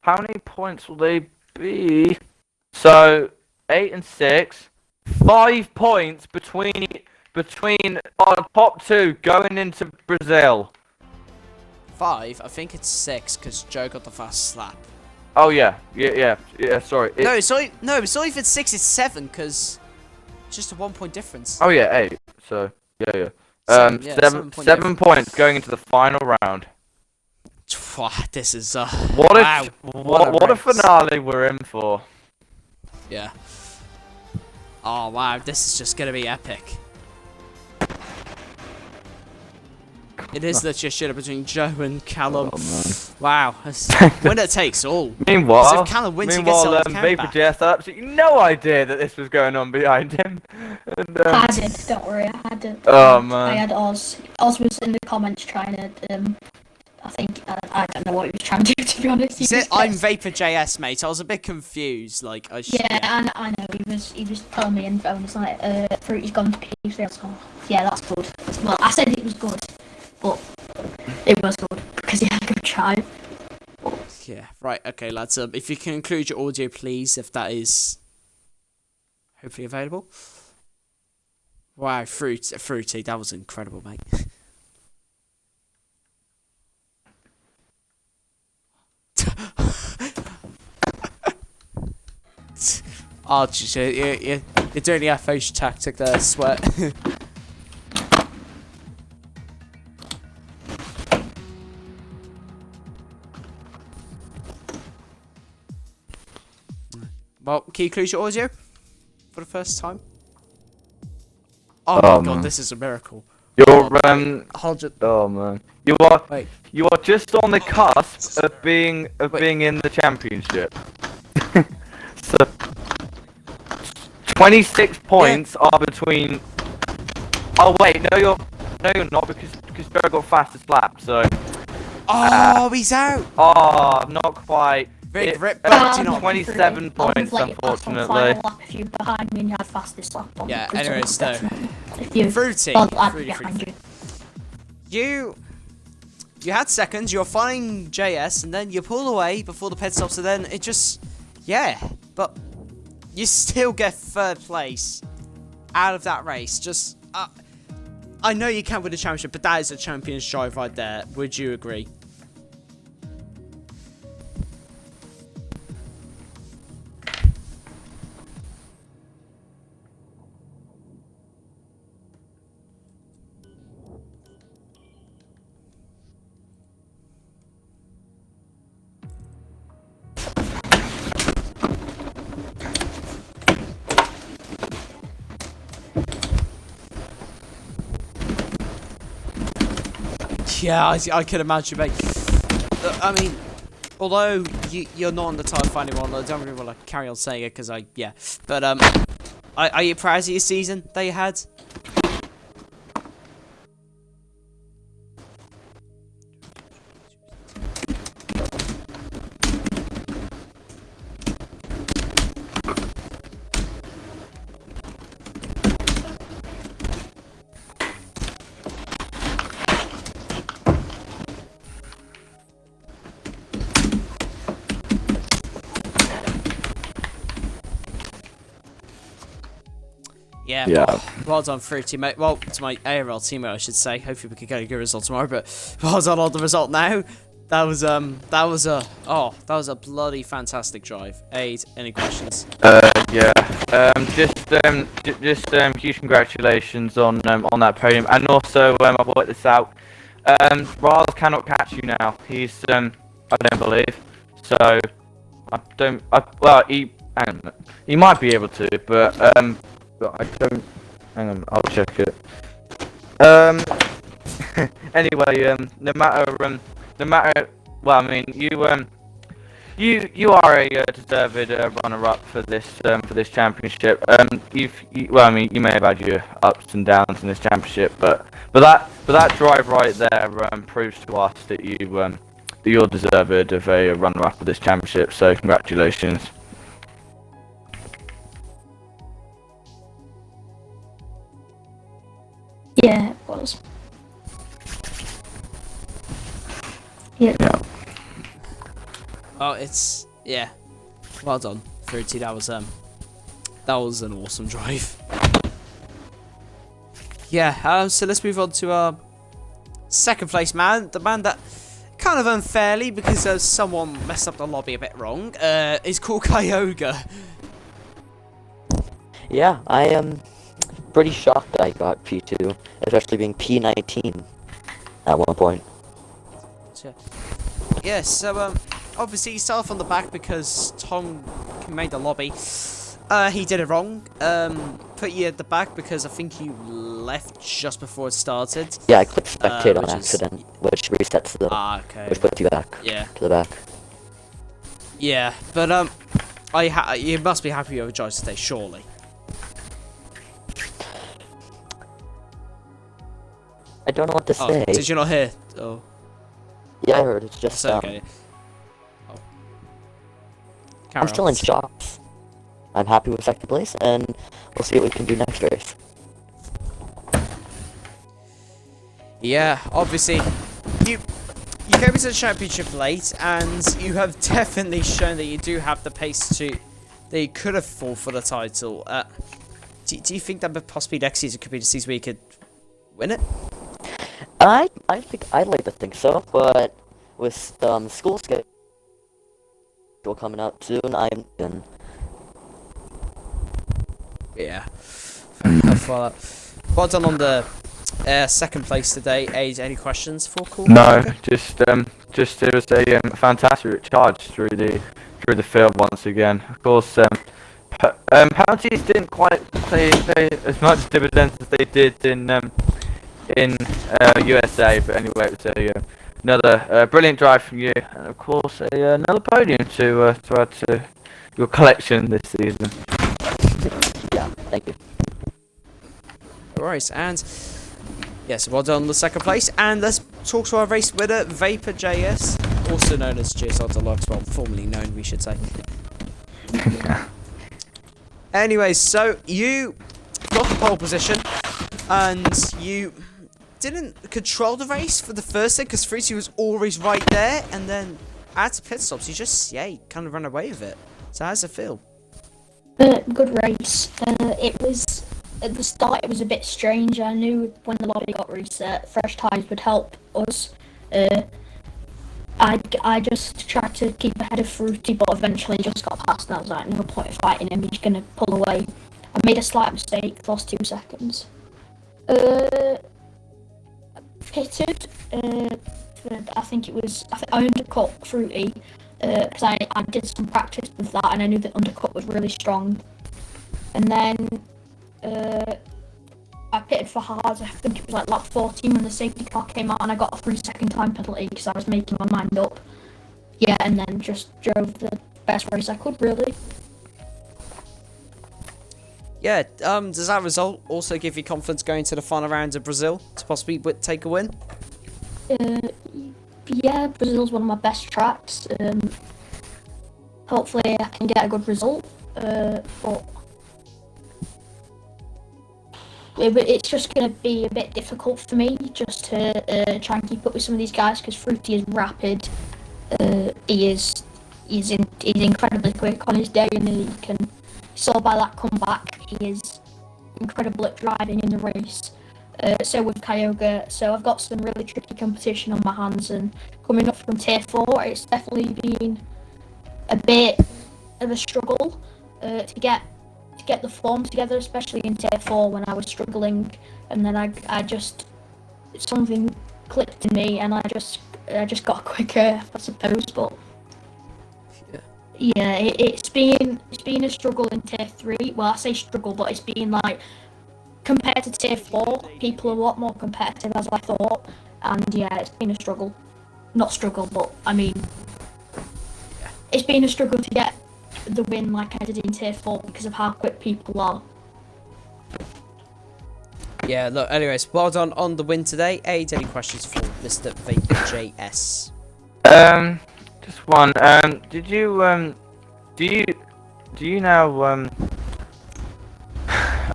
Speaker 1: how many points will they be? So 8 and 6, 5 points between our top 2 going into Brazil.
Speaker 2: 5? I think it's 6 because Joe got the fast slap.
Speaker 1: Oh yeah. Sorry.
Speaker 2: It's not even 6. It's 7 because it's just a 1 point difference.
Speaker 1: Oh yeah, 8. So yeah. 7 points going into the final round.
Speaker 2: This is
Speaker 1: what a finale we're in for.
Speaker 2: Yeah. Oh wow, this is just gonna be epic. It is the shit between Joe and Callum. Wow, winner takes all.
Speaker 1: Meanwhile,
Speaker 2: if Callum wins, he gets
Speaker 1: Vapor GSR had absolutely no idea that this was going on behind him. And,
Speaker 3: I did, don't worry, I had it.
Speaker 1: Oh man.
Speaker 3: I had Oz. Oz was in the comments trying to, I think, I don't know what he was trying to do, to be honest.
Speaker 2: He said, I'm Vapor JS, mate. I was a bit confused, like,
Speaker 3: yeah, I know, he was telling me in phone, it's like, Fruti's gone to P3, I was like, yeah, that's good. Well, I said it was good, but it was good, because he had a good try.
Speaker 2: Yeah, right, okay, lads, if you can include your audio, please, if that is hopefully available. Wow, Fruti, that was incredible, mate. Oh, you're doing the FH tactic there, Sweat. Well, can you close your audio for the first time? Oh my god, this is a miracle.
Speaker 1: You're
Speaker 2: Oh
Speaker 1: man, you are just on the cusp of being in the championship. So 26 points are between. Oh wait, no you're not because Joe got fastest lap. So.
Speaker 2: Oh, he's out.
Speaker 1: Oh, not quite.
Speaker 2: Big rip back to
Speaker 1: 27 points, unfortunately.
Speaker 3: If you're behind me and you had fastest lap on.
Speaker 2: Yeah, anyways, no.
Speaker 3: If you
Speaker 2: Fruti.
Speaker 3: behind you.
Speaker 2: You had seconds, you're following JS, and then you pull away before the pit stops, and then it just, yeah. But you still get third place out of that race. Just, I know you can't win the championship, but that is a champion's drive right there. Would you agree? Yeah, I can imagine, mate. I mean, although you're not on the title for anyone, I don't really want to carry on saying it because yeah. But are you proud of your season that you had? Yeah. Well done, Fruti, mate. Well, to my ARL teammate, I should say. Hopefully, we can get a good result tomorrow. But well done on the result now. That was a bloody fantastic drive. Aid, any questions?
Speaker 1: Yeah. Just huge congratulations on that podium, and also I've worked this out. Riles cannot catch you now. He's I don't believe. So he might be able to, but I don't. Hang on, I'll check it. Anyway, no matter. Well, I mean, you are a deserved runner-up for this championship. You may have had your ups and downs in this championship, but that drive right there proves to us that you're deserved of a runner-up of this championship. So congratulations.
Speaker 3: Yeah, it was. Yeah.
Speaker 2: Oh, yeah. Well done, Fruti. That was an awesome drive. Yeah. So let's move on to our second place man, the man that kind of unfairly, because someone messed up the lobby a bit wrong, is called Kyogre.
Speaker 4: Yeah, I am pretty shocked I got P2, especially being P19 at one point.
Speaker 2: Yeah, so obviously he started from the back because Tom made the lobby. He did it wrong. Put you at the back because I think you left just before it started.
Speaker 4: Yeah, I clicked spectate on accident, which resets which puts you back to the back.
Speaker 2: Yeah, but you must be happy with Joyce today, surely.
Speaker 4: I don't know what to say.
Speaker 2: Did you not hear? Oh.
Speaker 4: Yeah, I heard. It's just
Speaker 2: okay.
Speaker 4: I'm still in shock. I'm happy with second place, and we'll see what we can do next race.
Speaker 2: Yeah, obviously, you came into the championship late, and you have definitely shown that you do have the pace that you could have fought for the title. Do you think that possibly next season could be the season where you could win it?
Speaker 4: I'd like to think so, but with school schedule coming up soon,
Speaker 2: Yeah. Well done on the second place today. Aid, any questions for Cool?
Speaker 1: No, just it was a fantastic charge through the field once again. Of course, penalties didn't quite play as much dividends as they did in USA, but anyway, it was another brilliant drive from you, and of course another podium to add to your collection this season.
Speaker 4: Yeah, thank you.
Speaker 2: Alright, and yes, well done on the second place. And let's talk to our race winner, Vapor JS, also known as GSR Deluxe, well, formerly known, we should say. Anyways, so you got the pole position, and you didn't control the race for the first thing, because Fruti was always right there, and then at the pit stops, you kind of ran away with it. So how's it feel?
Speaker 3: Good race. It was, at the start, it was a bit strange. I knew when the lobby got reset, fresh tyres would help us. I just tried to keep ahead of Fruti, but eventually just got past, and I was like, no point of fighting him, he's going to pull away. I made a slight mistake, lost 2 seconds. Pitted, I think I undercut Fruti, because I did some practice with that, and I knew the undercut was really strong. And then I pitted for hards. I think it was like lap 14 when the safety car came out, and I got a 3-second time penalty because I was making my mind up. Yeah, and then just drove the best race I could, really.
Speaker 2: Yeah, does that result also give you confidence going to the final round of Brazil to possibly take a win?
Speaker 3: Yeah, Brazil's one of my best tracks. Hopefully I can get a good result, but it's just going to be a bit difficult for me just to try and keep up with some of these guys, because Fruti is rapid. He's incredibly quick on his day, and he can. Saw by that comeback, he is incredible at driving in the race. So with Kyoga, so I've got some really tricky competition on my hands, and coming up from tier 4, it's definitely been a bit of a struggle to get the form together, especially in tier 4 when I was struggling, and then I just something clicked in me, and I just got quicker, I suppose. But yeah, it's been a struggle in tier 3. Well, I say struggle, but it's been like, compared to tier 4, people are a lot more competitive as I thought, and yeah, it's been a struggle. Not struggle, but I mean, it's been a struggle to get the win like I did in tier 4 because of how quick people are.
Speaker 2: Yeah, look, anyways, well done on the win today. Aid, any questions for Mr. Vapor JS?
Speaker 1: Just one. Did you do you now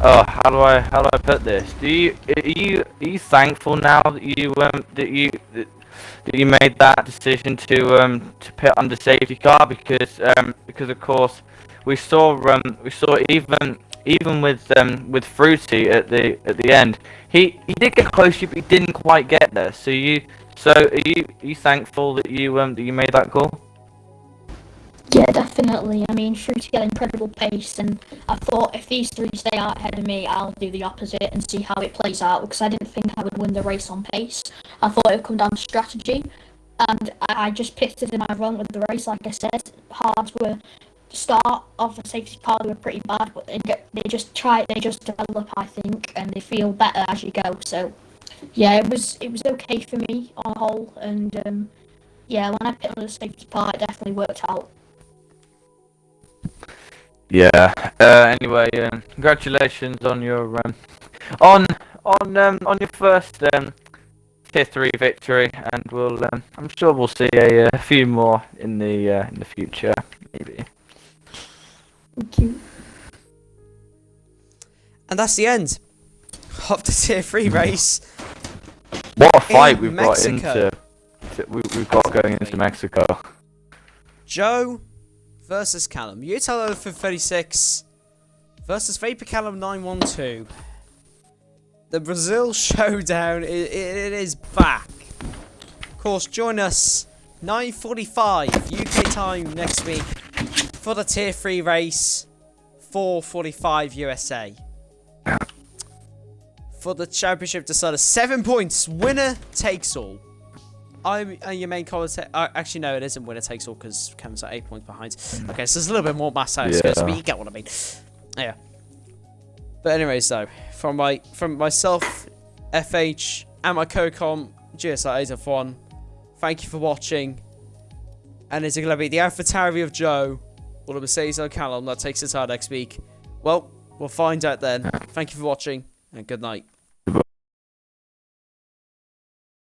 Speaker 1: oh, how do I put this? Are you thankful now that you made that decision to pit under safety car, because of course we saw even with Fruti at the end, he did get close, but he didn't quite get there. So are you thankful that you made that call?
Speaker 3: Yeah, definitely. I mean, Fruti had incredible pace, and I thought if these 3 stay out ahead of me, I'll do the opposite and see how it plays out, because I didn't think I would win the race on pace. I thought it would come down to strategy, and I just pitted in my wrong with the race. Like I said, hards were the start of the safety car, they were pretty bad, but they just develop, I think, and they feel better as you go. So yeah, it was okay for me on a whole, and yeah, when I pit on the safety car, it definitely worked out.
Speaker 1: Yeah. Anyway, congratulations on your on your first tier 3 victory, and I'm sure we'll see a few more in the future, maybe.
Speaker 3: Thank you.
Speaker 2: And that's the end of the tier 3 race.
Speaker 1: What a fight we've
Speaker 2: Mexico.
Speaker 1: we've got going into Mexico.
Speaker 2: Joe versus Callum. Utah for 36 versus Vapor Callum 912. The Brazil showdown, it is back. Of course, join us 9:45 UK time next week for the tier 3 race. 4:45 USA. For the championship decider, 7 points. Winner takes all. I'm your main commentator. Actually, no, it isn't winner takes all because Kevin's at 8 points behind. Okay, so there's a little bit more mass out, but you get what I mean. Yeah. But anyways, though, from myself, FH, and my co-com, GSR 8F1, thank you for watching. And is it going to be the AlphaTauri of Joe or the Mercedes of Callum that takes us out next week? Well, we'll find out then. Thank you for watching, and good night.